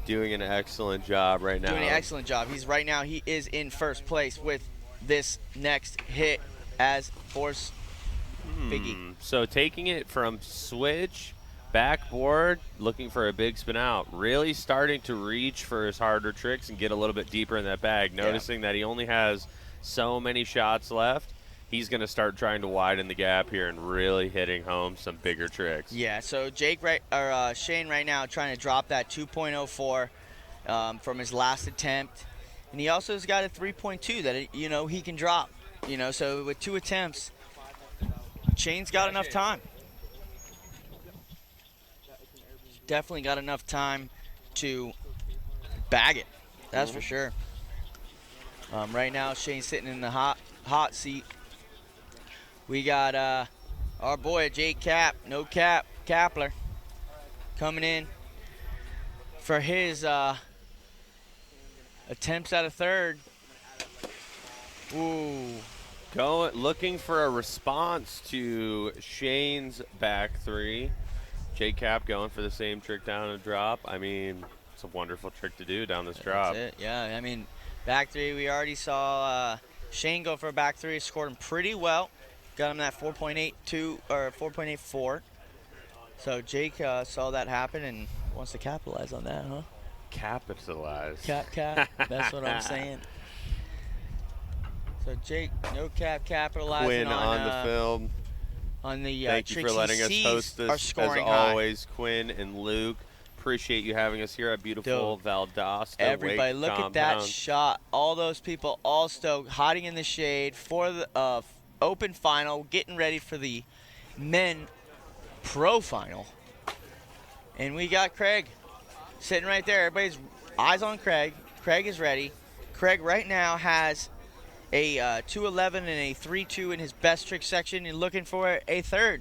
Doing an excellent job right now. Doing an excellent job. He is in first place with this next hit as Force Biggie. So taking it from switch, backboard, looking for a big spin out. Really starting to reach for his harder tricks and get a little bit deeper in that bag. Noticing that he only has so many shots left. He's going to start trying to widen the gap here and really hitting home some bigger tricks. Yeah, so Shane right now trying to drop that 2.04 from his last attempt. And he also has got a 3.2 that, you know, he can drop. You know, so with 2 attempts, Shane's got enough time. Definitely got enough time to bag it. That's for sure. Right now, Shane's sitting in the hot seat. We got our boy Jake Kapler coming in for his attempts at a 3rd. Ooh. Looking for a response to Shane's back 3. Jake Cap going for the same trick down and drop. I mean, it's a wonderful trick to do down this drop. That's it. Yeah, I mean, back 3, we already saw Shane go for a back 3, scored him pretty well. Got him that 4.82 or 4.84. So Jake saw that happen and wants to capitalize on that, huh? Capitalize. Cap. That's what I'm saying. So Jake, capitalizing Quinn on the film. On the Thank you for letting us host this as always, Quinn and Luke. Appreciate you having us here at beautiful Valdosta. Everybody, look at that shot. All those people all stoked, hiding in the shade for the open final, getting ready for the men pro final. And we got Craig sitting right there. Everybody's eyes on Craig. Craig is ready. Craig right now has a 2.11 and a 3.2 in his best trick section and looking for a 3rd.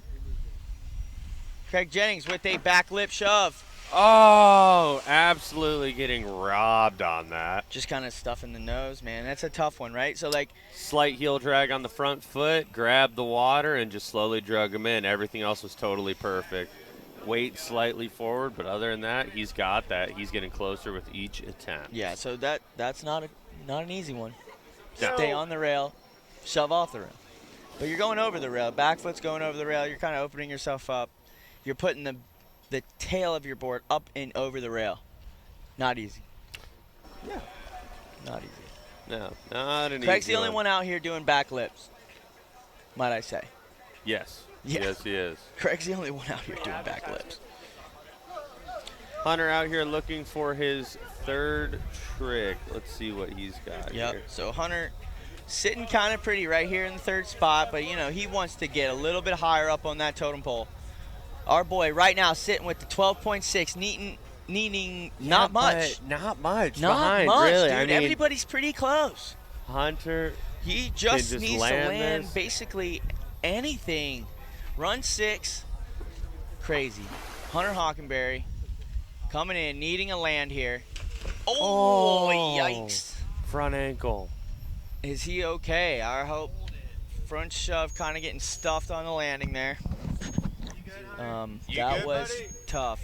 Craig Jennings with a back lip shove. Oh, absolutely getting robbed on that. Just kind of stuffing the nose, man. That's a tough one, right? So, like, slight heel drag on the front foot, grabbed the water, and just slowly drug him in. Everything else was totally perfect. weight slightly forward, but other than that, he's got that. He's getting closer with each attempt. Yeah, so that's not an easy one. No. Stay on the rail, shove off the rail. But you're going over the rail. Back foot's going over the rail. You're kind of opening yourself up. You're putting the tail of your board up and over the rail. Not easy. Yeah. Not easy. No, not an Craig's easy the only one out here doing back lips, might I say. Yes. Yeah. Yes, he is. Craig's the only one out here doing back lips. Hunter out here looking for his third trick. Let's see what he's got Yep. here. So Hunter sitting kind of pretty right here in the third spot, but he wants to get a little bit higher up on that totem pole. Our boy right now sitting with the 12.6, needing not much. Not much. Not behind, much, really. dude. I mean, Everybody's pretty close. Hunter. He just just needs to land land this. basically anything. Run 6. Crazy. Hunter Hockenberry coming in, needing a land here. Oh, yikes. Front ankle. Is he okay? I hope. Front shove kind of getting stuffed on the landing there. That was tough.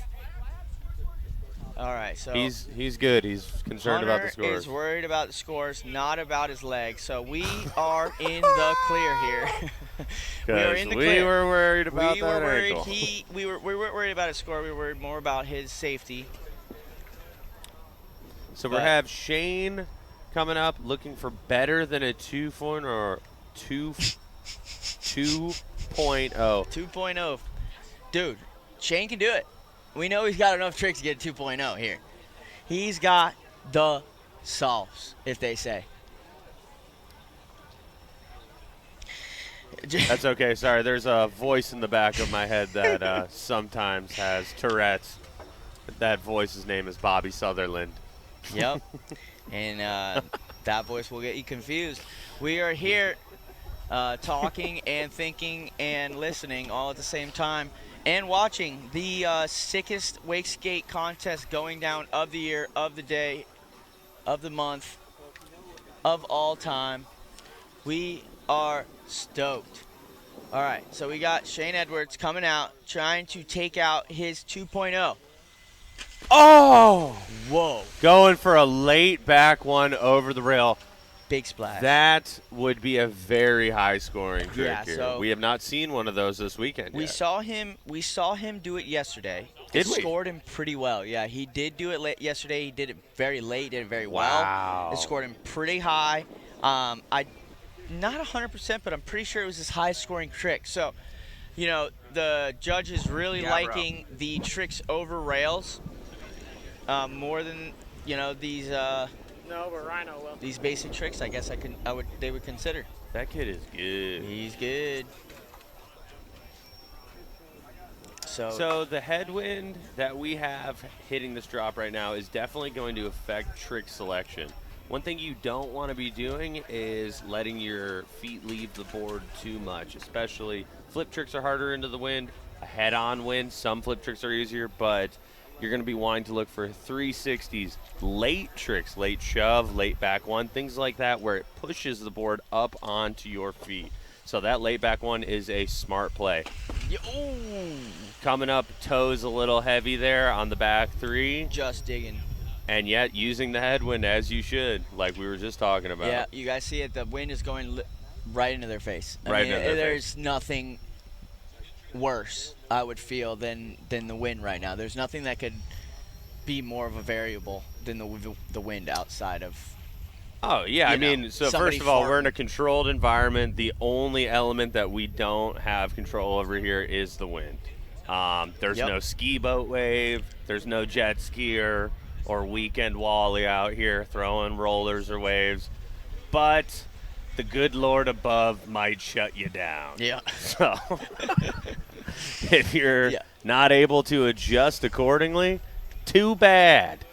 All right, so He's good. He's concerned about the Hunter scores. is worried about the scores, not about his legs. So we are in the clear here. We are in the we clear. were worried about We that were worried. ankle. We weren't worried about his score. We were worried more about his safety. So we but- have Shane coming up looking for better than a 2.0 or 2.0. 2.0. Dude, Shane can do it. We know he's got enough tricks to get a 2.0 here. He's got the sauce, if they say. That's okay. Sorry, there's a voice in the back of my head that sometimes has Tourette's. That voice's name is Bobby Sutherland. Yep. And that voice will get you confused. We are here talking and thinking and listening all at the same time and watching the sickest Wakeskate contest going down of the year, of the day, of the month, of all time. We are stoked. All right, so we got Shane Edwards coming out trying to take out his 2.0. Oh! Whoa. Going for a late back one over the rail. Big splash. That would be a very high scoring trick Yeah, here. so- We have not seen one of those this weekend We yet. saw him do it yesterday. Did It we? scored him pretty well. Yeah, he did do it late yesterday. He did it very late, did it very Wow. well. It scored him pretty high. I not 100%, but I'm pretty sure it was his highest scoring trick. So, the judge is really liking the tricks over rails more than these No, but Rhino will. these basic tricks. I guess they would consider. That kid is good. He's good. So the headwind that we have hitting this drop right now is definitely going to affect trick selection. One thing you don't want to be doing is letting your feet leave the board too much, especially flip tricks are harder into the wind. A head-on wind, some flip tricks are easier, but you're going to be wanting to look for 360s, late tricks, late shove, late back one, things like that where it pushes the board up onto your feet. So that late back one is a smart play. Coming up, toes a little heavy there on the back three, Just digging. and yet using the headwind as you should, like we were just talking about. Yeah, you guys see it. The wind is going right into their face. Right into their there's nothing worse, I would feel, than the wind right now. There's nothing that could be more of a variable than the wind outside of. Oh, yeah. I mean, so somebody first of all, we're in farting. a controlled environment. The only element that we don't have control over here is the wind. There's Yep. no ski boat wave. There's no jet skier or weekend Wally out here throwing rollers or waves. But the good Lord above might shut you down. Yeah. So if you're Yeah. not able to adjust accordingly, too bad.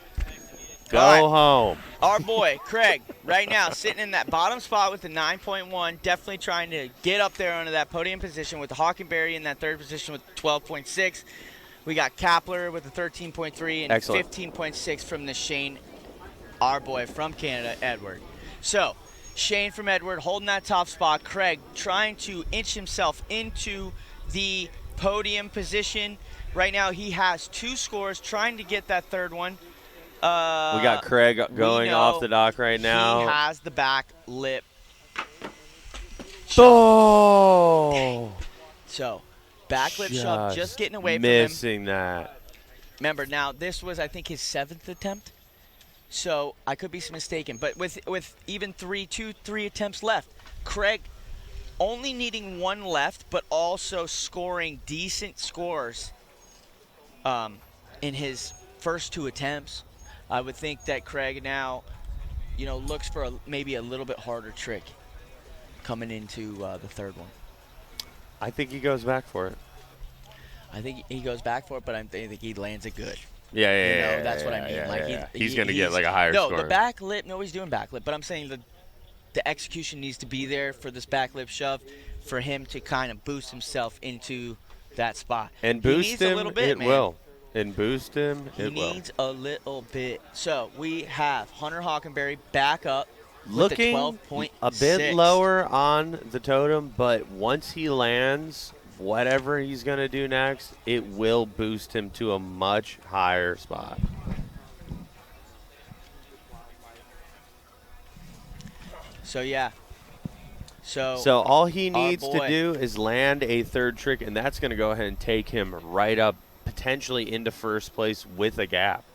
Go All right. home. Our boy, Craig, right now sitting in that bottom spot with the 9.1, definitely trying to get up there onto that podium position with the Hockenberry in that third position with 12.6. We got Kapler with the 13.3 and Excellent. 15.6 from the Shane, our boy from Canada, Edward. So, Shane from Edward holding that top spot. Craig trying to inch himself into the podium position. Right now, he has 2 scores, trying to get that third one. We got Craig going off the dock right now. He has the back lip. Oh! So, back lip shove, just getting away from missing that. Remember, now, this was, I think, his 7th attempt. So, I could be mistaken. But with even 3 attempts left, Craig only needing 1 left, but also scoring decent scores in his first 2 attempts. I would think that Craig now, looks for maybe a little bit harder trick coming into the third one. I think he goes back for it. I think he goes back for it, but I think he lands it good. Yeah. That's what I mean. He's going to get like a higher score. No, the back lip, he's doing back lip, but I'm saying the execution needs to be there for this back lip shove for him to kind of boost himself into that spot. And boost he needs him, a little bit, it man. will. And boost him, it will. He needs a little bit. So we have Hunter Hockenberry back up. Looking a bit lower on the totem, but once he lands whatever he's going to do next, it will boost him to a much higher spot. So, yeah. So all he needs to do is land a third trick, and that's going to go ahead and take him right up, potentially into first place with a gap.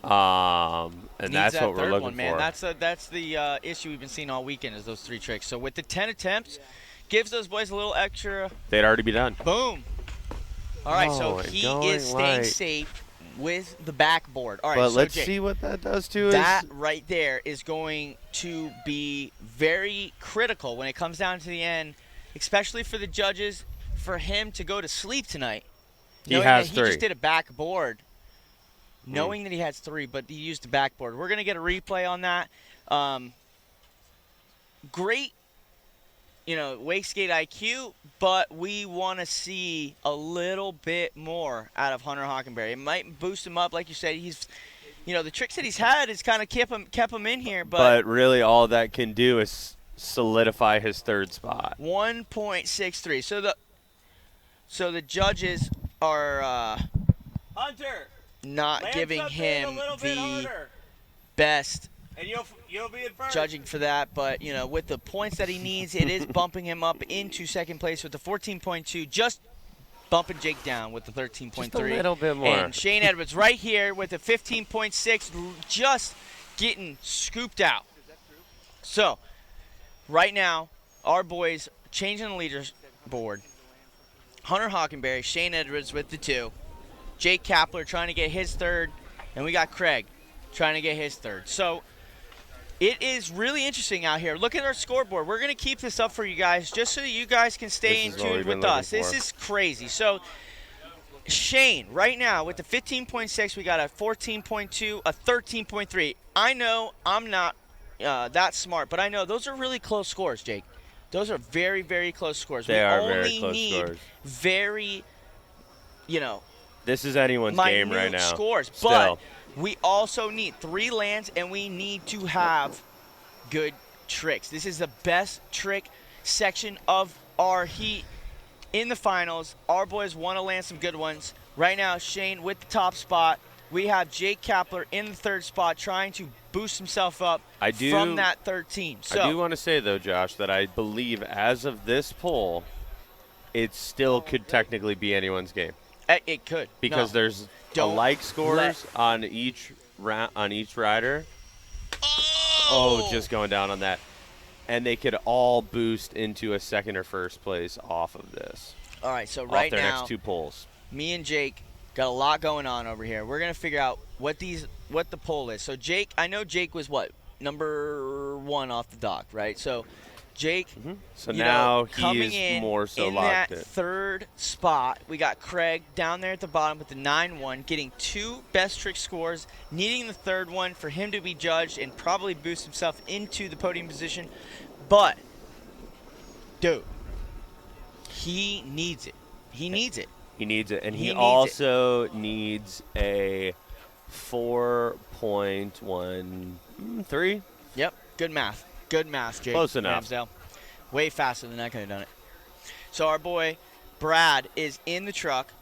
And that's what we're looking for. That's the issue we've been seeing all weekend is those 3 tricks. So with the 10 attempts, gives those boys a little extra. They'd already be done. Boom. All right, so he is staying safe with the backboard. All right, but so let's Jake, see what that does to us. That right there is going to be very critical when it comes down to the end, especially for the judges, for him to go to sleep tonight. He has 3. He just did a backboard. Knowing that he has 3, but he used the backboard. We're going to get a replay on that. Great, Wakeskate IQ, but we want to see a little bit more out of Hunter Hockenberry. It might boost him up, like you said. He's, the tricks that he's had has kind of kept him in here. But really all that can do is solidify his third spot. 1.63. So the judges are Hunter! not giving him the best and you'll be in first. Judging for that, but with the points that he needs, it is bumping him up into second place with the 14.2, just bumping Jake down with the 13.3. Just a little bit more. And Shane Edwards right here with the 15.6, just getting scooped out. So right now, our boys changing the leaderboard. Hunter Hockenberry, Shane Edwards with the 2. Jake Kapler trying to get his 3rd, and we got Craig trying to get his 3rd. So it is really interesting out here. Look at our scoreboard. We're going to keep this up for you guys just so you guys can stay in tune with us. This is crazy. So Shane, right now with the 15.6, we got a 14.2, a 13.3. I know I'm not that smart, but I know those are really close scores, Jake. Those are very, very close scores. They are very close scores. Very, this is anyone's game right now. Scores, Still. but we also need 3 lands, and we need to have good tricks. This is the best trick section of our heat in the finals. Our boys want to land some good ones. Right now, Shane with the top spot. We have Jake Kapler in the 3rd spot trying to boost himself up from that 13. So, I do want to say, though, Josh, that I believe as of this poll, it still could technically be anyone's game. It could. Because there's alike scores on each rider. Just going down on that. And they could all boost into a second or first place off of this. All right, so right now, next 2 polls. Me and Jake got a lot going on over here. We're going to figure out what the poll is. So Jake, I know Jake was number 1 off the dock, right? So Jake, so now coming he is more so in locked that in. 3rd spot. We got Craig down there at the bottom with the 9-1, getting 2 best trick scores, needing the 3rd one for him to be judged and probably boost himself into the podium position. But, dude, he needs it. He needs it. He needs it, and he also needs a 4.13. Yep, good math. Good math, Jake. Close enough. Ramsdale. Way faster than I could have done it. So our boy Brad is in the truck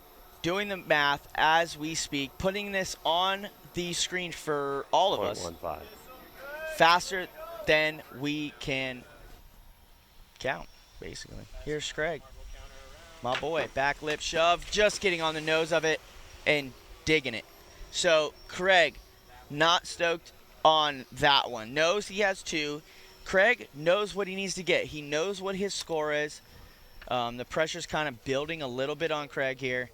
doing the math as we speak, putting this on the screen for all of us 0.15. faster than we can count, basically. Here's Craig. My boy, back lip shove, just getting on the nose of it and digging it. So, Craig, not stoked on that one. Knows he has 2. Craig knows what he needs to get. He knows what his score is. The pressure's kind of building a little bit on Craig here.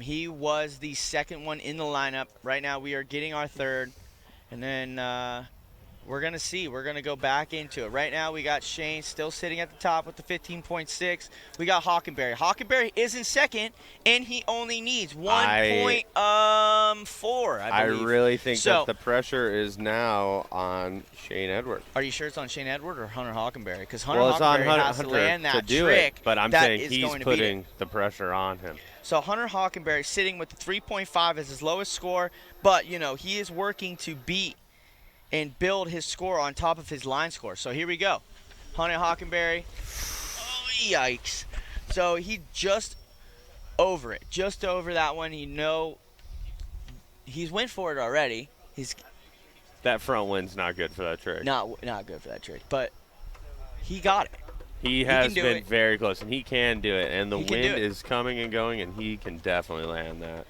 He was the second one in the lineup. Right now we are getting our third. And then we're going to see. We're going to go back into it. Right now we got Shane still sitting at the top with the 15.6. We got Hockenberry. Hockenberry is in second, and he only needs 1.4, I believe. I really think that the pressure is now on Shane Edward. Are you sure it's on Shane Edward or Hunter Hockenberry? Because Hunter Well, it's on Hockenberry has Hunter to land that to do trick. it, but I'm that saying is he's going to beat it. putting the pressure on him. So Hunter Hockenberry sitting with the 3.5 as his lowest score, but, you know, he is working to beat and build his score on top of his line score. So here we go. Hunter Hockenberry. Oh, yikes. So he just over it. Just over that one. He's went for it already. That front wind's not good for that trick. Not good for that trick, but he got it. He has been very close, and he can do it. And the wind is coming and going, and he can definitely land that.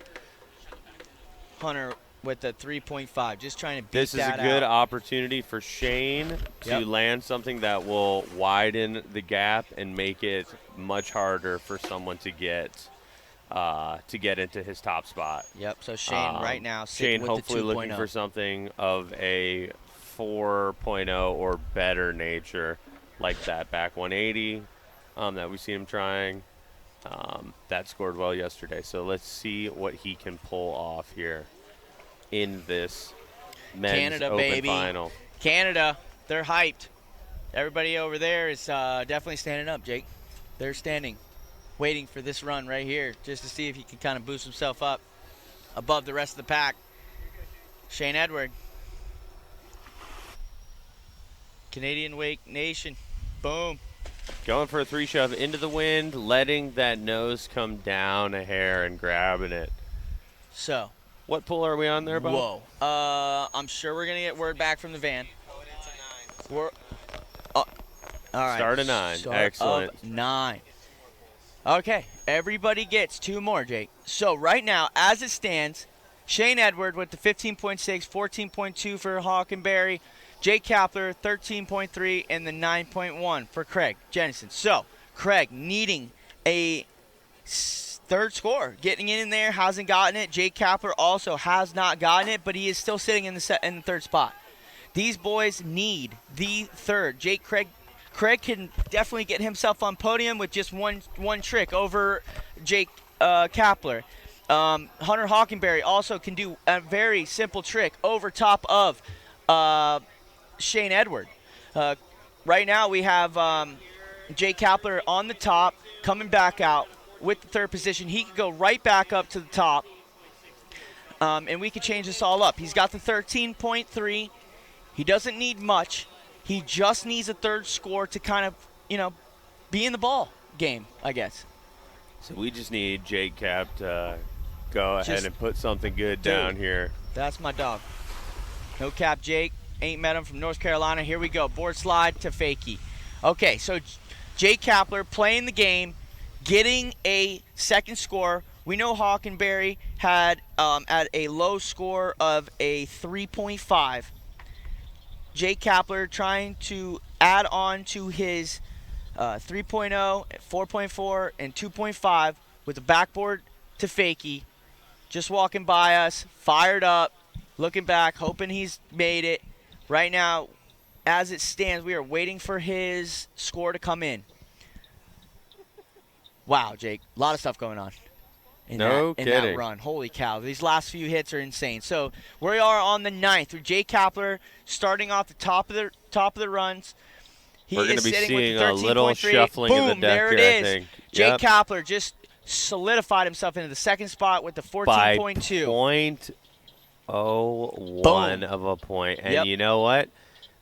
Hunter with the 3.5, just trying to beat This is a good opportunity for Shane to land something that will widen the gap and make it much harder for someone to get into his top spot. Yep. So Shane right now sitting with hopefully the 2.0. looking for something of a 4.0 or better nature, like that back 180 that we see him trying. That scored well yesterday. So let's see what he can pull off here in this men's open final. Canada, they're hyped. Everybody over there is definitely standing up, Jake. They're standing, waiting for this run right here just to see if he can kind of boost himself up above the rest of the pack. Shane Edward. Canadian Wake Nation. Boom. Going for a 3-shove into the wind, letting that nose come down a hair and grabbing it. So. What pull are we on there, Bob? Whoa. I'm sure we're going to get word back from the van. We're, all right. Start of 9. Excellent. Of 9. Okay. Everybody gets 2 more, Jake. So right now, as it stands, Shane Edward with the 15.6, 14.2 for Hockenberry, Jake Kapler 13.3, and the 9.1 for Craig Jennison. So Craig needing a third score, getting in there, hasn't gotten it. Jake Kapler also has not gotten it, but he is still sitting in the third spot. These boys need the third. Craig can definitely get himself on podium with just one trick over Jake Kapler. Hunter Hockenberry also can do a very simple trick over top of Shane Edward. Right now we have Jake Kapler on the top, coming back out with the third position. He could go right back up to the top, and we could change this all up. He's got the 13.3. He doesn't need much. He just needs a third score to kind of, be in the ball game, I guess. So we just need Jake Cap to go ahead and put something good down here. That's my dog. No Cap Jake. Ain't met him from North Carolina. Here we go. Board slide to fakie. Okay, so Jake Kapler playing the game, getting a second score. We know Hockenberry had at a low score of a 3.5. Jake Kapler trying to add on to his 3.0, 4.4, and 2.5 with a backboard to fakie. Just walking by us, fired up, looking back, hoping he's made it. Right now, as it stands, we are waiting for his score to come in. Wow, Jake, a lot of stuff going on in that run. Holy cow, these last few hits are insane. So we are on the 9th with Jake Kapler starting off the top of the runs. We're going to be seeing a little shuffling in the deck there it here, is. I think. Jake Kapler just solidified himself into the second spot with the 14.2. By 0.01 of a point. And you know what?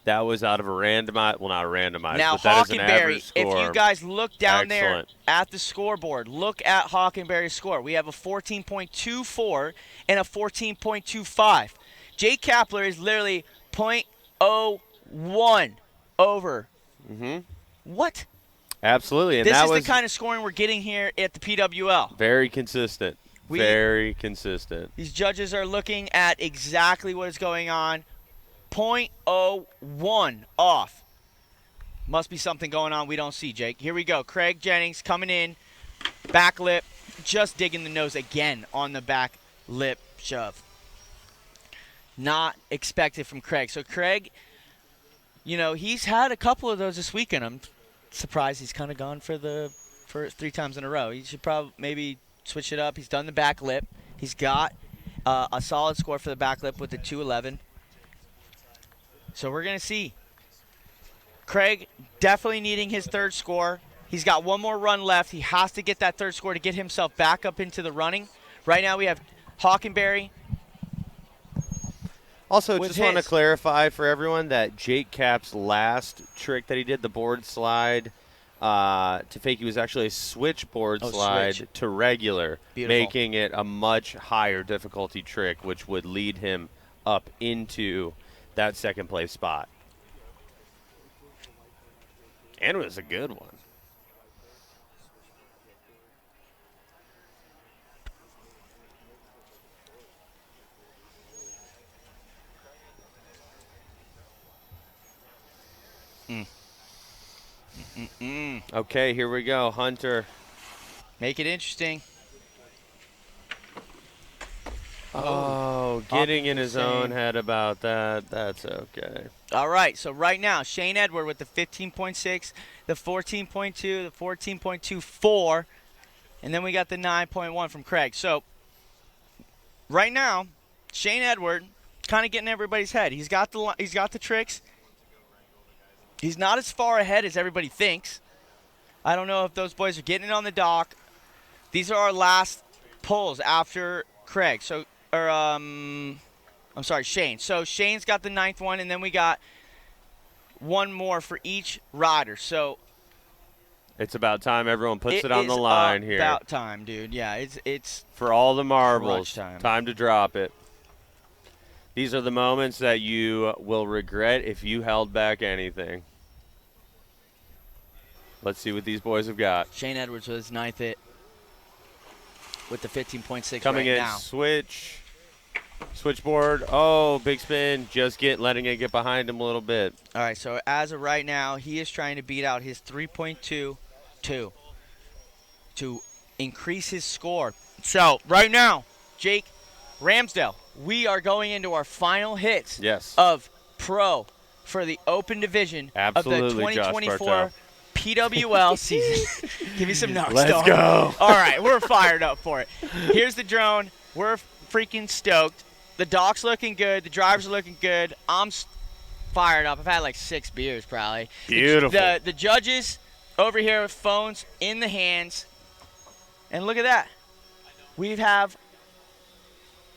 That was out of a randomized, well, not a randomized, Now, but that is an Hockenberry, average if score. you guys look down there Excellent. at the scoreboard, look at Hockenberry's score. We have a 14.24 and a 14.25. Jake Kapler is literally .01 over. Mm-hmm. What? Absolutely. And This that is was the kind of scoring we're getting here at the PWL. very consistent. Very consistent. These judges are looking at exactly what is going on. .01 off. Must be something going on we don't see, Jake. Here we go. Craig Jennings coming in. Back lip. Just digging the nose again on the back lip shove. Not expected from Craig. So Craig, he's had a couple of those this weekend. I'm surprised he's kind of gone for 3 times in a row. He should probably maybe switch it up. He's done the back lip. He's got a solid score for the back lip with the 211. So we're going to see. Craig definitely needing his third score. He's got one more run left. He has to get that third score to get himself back up into the running. Right now we have Hockenberry. Also, just want to clarify for everyone that Jake Cap's last trick that he did, the board slide to fake, he was actually a switchboard slide to regular, making it a much higher difficulty trick, which would lead him up into that second place spot. And it was a good one. Okay, here we go. Hunter. Make it interesting. Oh, getting in his own head about that. That's okay. All right, so right now, Shane Edward with the 15.6, the 14.2, the 14.24, and then we got the 9.1 from Craig. So right now, Shane Edward kind of getting everybody's head. He's got the tricks. He's not as far ahead as everybody thinks. I don't know if those boys are getting it on the dock. These are our last pulls after Craig. Shane. So Shane's got the 9th one, and then we got one more for each rider. So it's about time everyone puts it on the line here. It's about time, dude. Yeah, it's for all the marbles. Time to drop it. These are the moments that you will regret if you held back anything. Let's see what these boys have got. Shane Edwards with his 9th hit with the 15.6 coming in now. Switchboard. Oh, big spin. Just letting it get behind him a little bit. All right, so as of right now, he is trying to beat out his 3.22 to increase his score. So right now, Jake Ramsdale, we are going into our final hits of Pro for the Open Division of the 2024 PWL season. Give me some notes. Let's go. All right, we're fired up for it. Here's the drone. We're freaking stoked. The dock's looking good. The drivers are looking good. I'm fired up. I've had like 6 beers probably. Beautiful. The judges over here with phones in the hands. And look at that. We have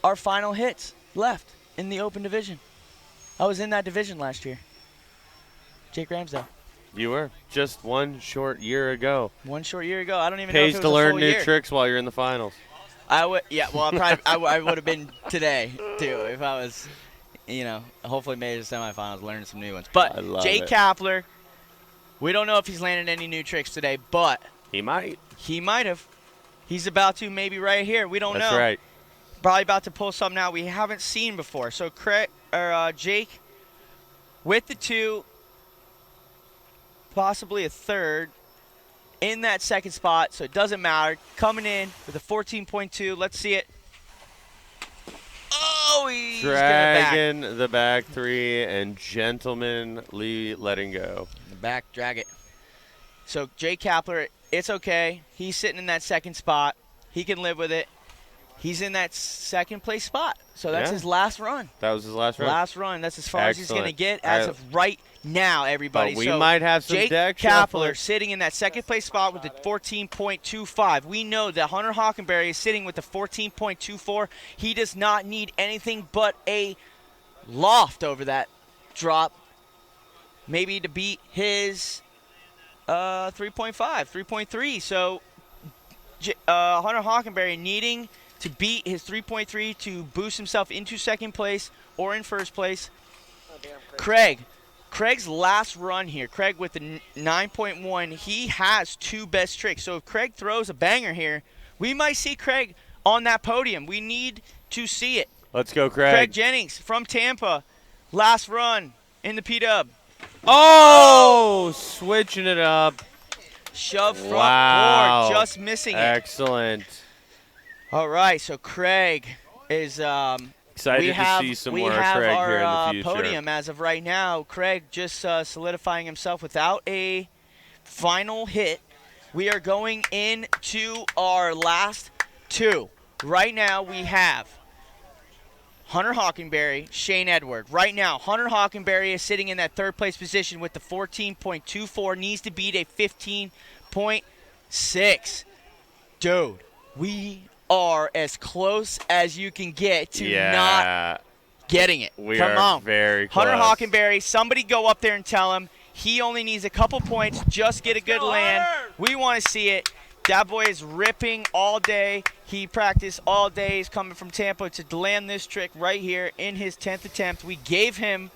our final hits left in the Open Division. I was in that division last year. Jake Ramsdale. You were just one short year ago. One short year ago. I don't even know if it was to learn a full new year. tricks while you're in the finals. I would, yeah. Well, I would have been today too if I was, hopefully made it to semifinals, learning some new ones. But Jake Kapler, we don't know if he's landed any new tricks today, but he might. He might have. He's about to, maybe right here. We don't know. That's right. Probably about to pull something out we haven't seen before. So Jake with the 2, possibly a 3rd in that 2nd spot, so it doesn't matter. Coming in with a 14.2. Let's see it. Oh, he's dragging the back 3 and gentlemanly letting go. The back, drag it. So Jake Kapler, it's okay. He's sitting in that 2nd spot. He can live with it. He's in that 2nd place spot. So that's his last run. That was his last run. Last run. That's as far as he's going to get as of right now, everybody. But we might have some Jake deck Kapler sitting in that 2nd place spot with the 14.25. We know that Hunter Hockenberry is sitting with the 14.24. He does not need anything but a loft over that drop maybe to beat his 3.5, 3.3. So Hunter Hockenberry needing to beat his 3.3 to boost himself into second place or in first place. Craig's last run here, Craig with the 9.1, he has 2 best tricks. So if Craig throws a banger here, we might see Craig on that podium. We need to see it. Let's go, Craig. Craig Jennings from Tampa, last run in the P-Dub. Oh, switching it up. Shove front Wow. board, just missing it. Excellent. All right, so Craig is Excited to see some more Craig here in the future. Podium as of right now. Craig just solidifying himself without a final hit. We are going into our last 2. Right now we have Hunter Hockenberry, Shane Edward. Right now, Hunter Hockenberry is sitting in that 3rd place position with the 14.24. Needs to beat a 15.6. Dude, we are as close as you can get to not getting it. Come on. Very close. Hunter Hockenberry, somebody go up there and tell him he only needs a couple points, just get a good land. We want to see it. That boy is ripping all day. He practiced all day. He's coming from Tampa to land this trick right here in his 10th attempt. We gave him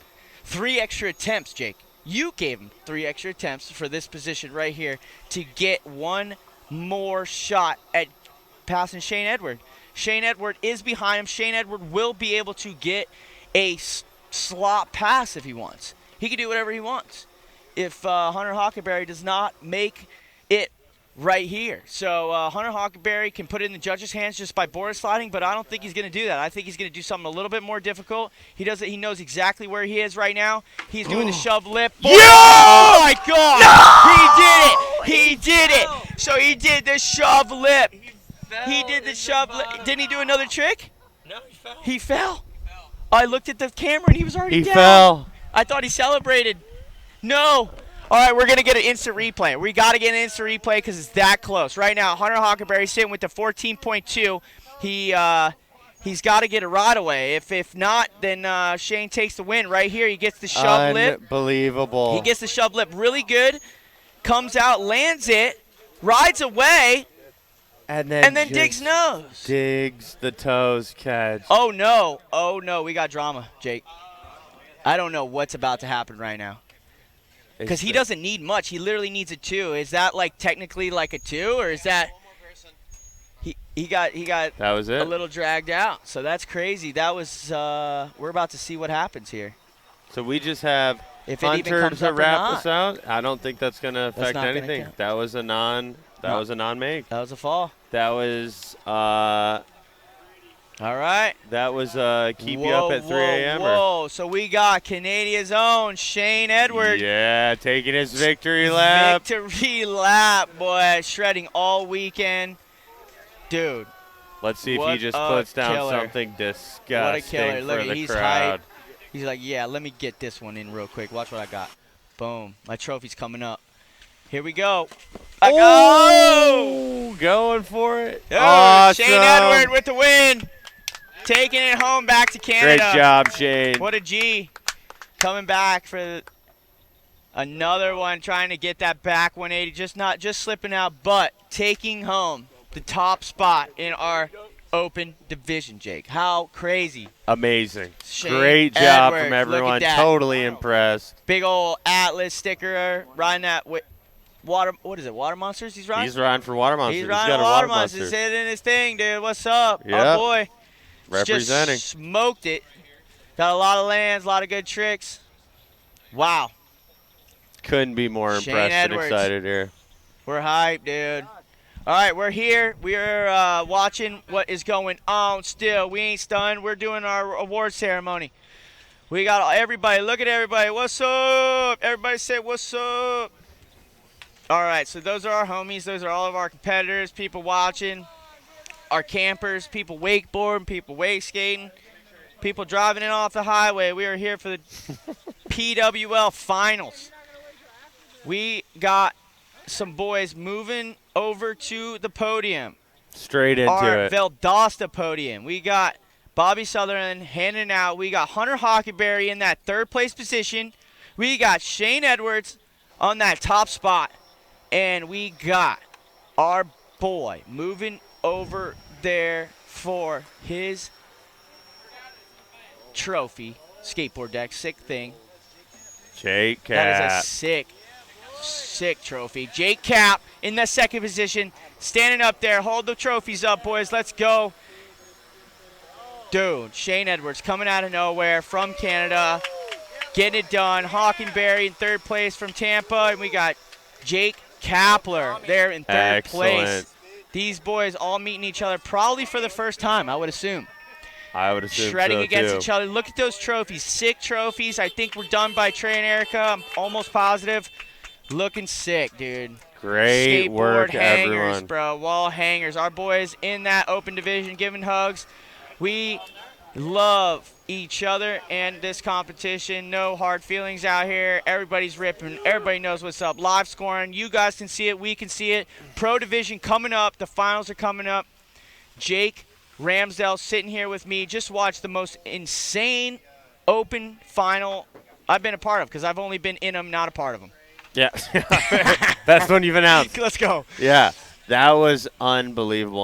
3 extra attempts, Jake. You gave him 3 extra attempts for this position right here to get one more shot at passing Shane Edward. Shane Edward is behind him. Shane Edward will be able to get a slot pass if he wants. He can do whatever he wants if Hunter Hockenberry does not make it right here. So Hunter Hockenberry can put it in the judge's hands just by board sliding, but I don't think he's going to do that. I think he's going to do something a little bit more difficult. He does it. He knows exactly where he is right now. He's doing the shove lip. Yeah! Oh my God! No! He did it! So he did the shove lip. He did the shove lip. Didn't he do another trick? No, he fell. He fell. I looked at the camera and he was already down. He fell. I thought he celebrated. No. All right, we're going to get an instant replay. We got to get an instant replay because it's that close. Right now, Hunter Hockenberry sitting with the 14.2. He's got to get a ride away. If not, then Shane takes the win right here. He gets the shove lip. Unbelievable. He gets the shove lip really good. Comes out, lands it, rides away, and then digs nose. Digs the toes catch. Oh, no. Oh, no. We got drama, Jake. I don't know what's about to happen right now. Because he doesn't need much. He literally needs a 2. Is that like technically like a 2, or is that he got that was it? a little dragged out? So that's crazy. That was we're about to see what happens here. So we just have If it even Hunter comes to up or wrap not. this out. I don't think that's going to affect not gonna anything. count. That was a non. That No. was a non-make. That was a fall. That was All right. that was keep you up at 3 a.m. Whoa. So we got Canadia's own Shane Edward. Yeah, taking his victory lap. Victory lap, boy. Shredding all weekend. Dude. Let's see if What he just a puts down killer. something disgusting What a killer. for Look, the he's crowd. hyped. He's like, yeah, let me get this one in real quick. Watch what I got. Boom. My trophy's coming up. Here we go. Oh, going for it. Dude, Awesome. Shane Edward with the win. Taking it home back to Canada. Great job, Shane. What a G. Coming back for another one, trying to get that back 180. Just slipping out, but taking home the top spot in our open division, Jake. How crazy. Amazing. Shane Great job Edward, from look at everyone. that. Totally impressed. Big old Atlas sticker riding that water. What is it? Water Monsters? He's riding. He's riding for Water Monsters. He's He's riding got a Water Water Monsters. Monster. Hitting his thing, dude. What's up? Yep. Oh boy. Representing. Just smoked it. Got a lot of lands, a lot of good tricks. Wow. Couldn't be more Shane impressed and Edwards. excited here. We're hyped, dude. All right, we're here. We're watching what is going on still. We ain't stunned. We're doing our award ceremony. We got everybody. Look at everybody. What's up? Everybody say what's up. All right, so those are our homies. Those are all of our competitors, people watching, our campers, people wakeboarding, people wake skating, people driving in off the highway. We are here for the PWL finals. We got some boys moving over to the podium. Straight into Our it. Valdosta podium. We got Bobby Sutherland handing out. We got Hunter Hockenberry in that third place position. We got Shane Edwards on that top spot, and we got our boy moving over there for his trophy. Skateboard deck, sick thing. Jake Cap. That is a sick trophy. Jake Cap in the second position, standing up there. Hold the trophies up, boys. Let's go. Dude, Shane Edwards coming out of nowhere from Canada, getting it done. Hawkenberry in third place from Tampa, and we got Jake Kapler there in third place. These boys all meeting each other probably for the first time, I would assume. I would assume Shredding so, against too. each other. Look at those trophies. Sick trophies. I think we're done by Trey and Erica. I'm almost positive. Looking sick, dude. Great Skateboard work, hangers, everyone. bro. Wall hangers. Our boys in that open division giving hugs. We love each other and this competition. No hard feelings out here. Everybody's ripping. Everybody knows what's up. Live scoring. You guys can see it. We can see it. Pro division coming up. The finals are coming up. Jake Ramsdell sitting here with me. Just watched the most insane open final I've been a part of, because I've only been in them, not a part of them. Yeah. Best one you've announced. Let's go. Yeah. That was unbelievable.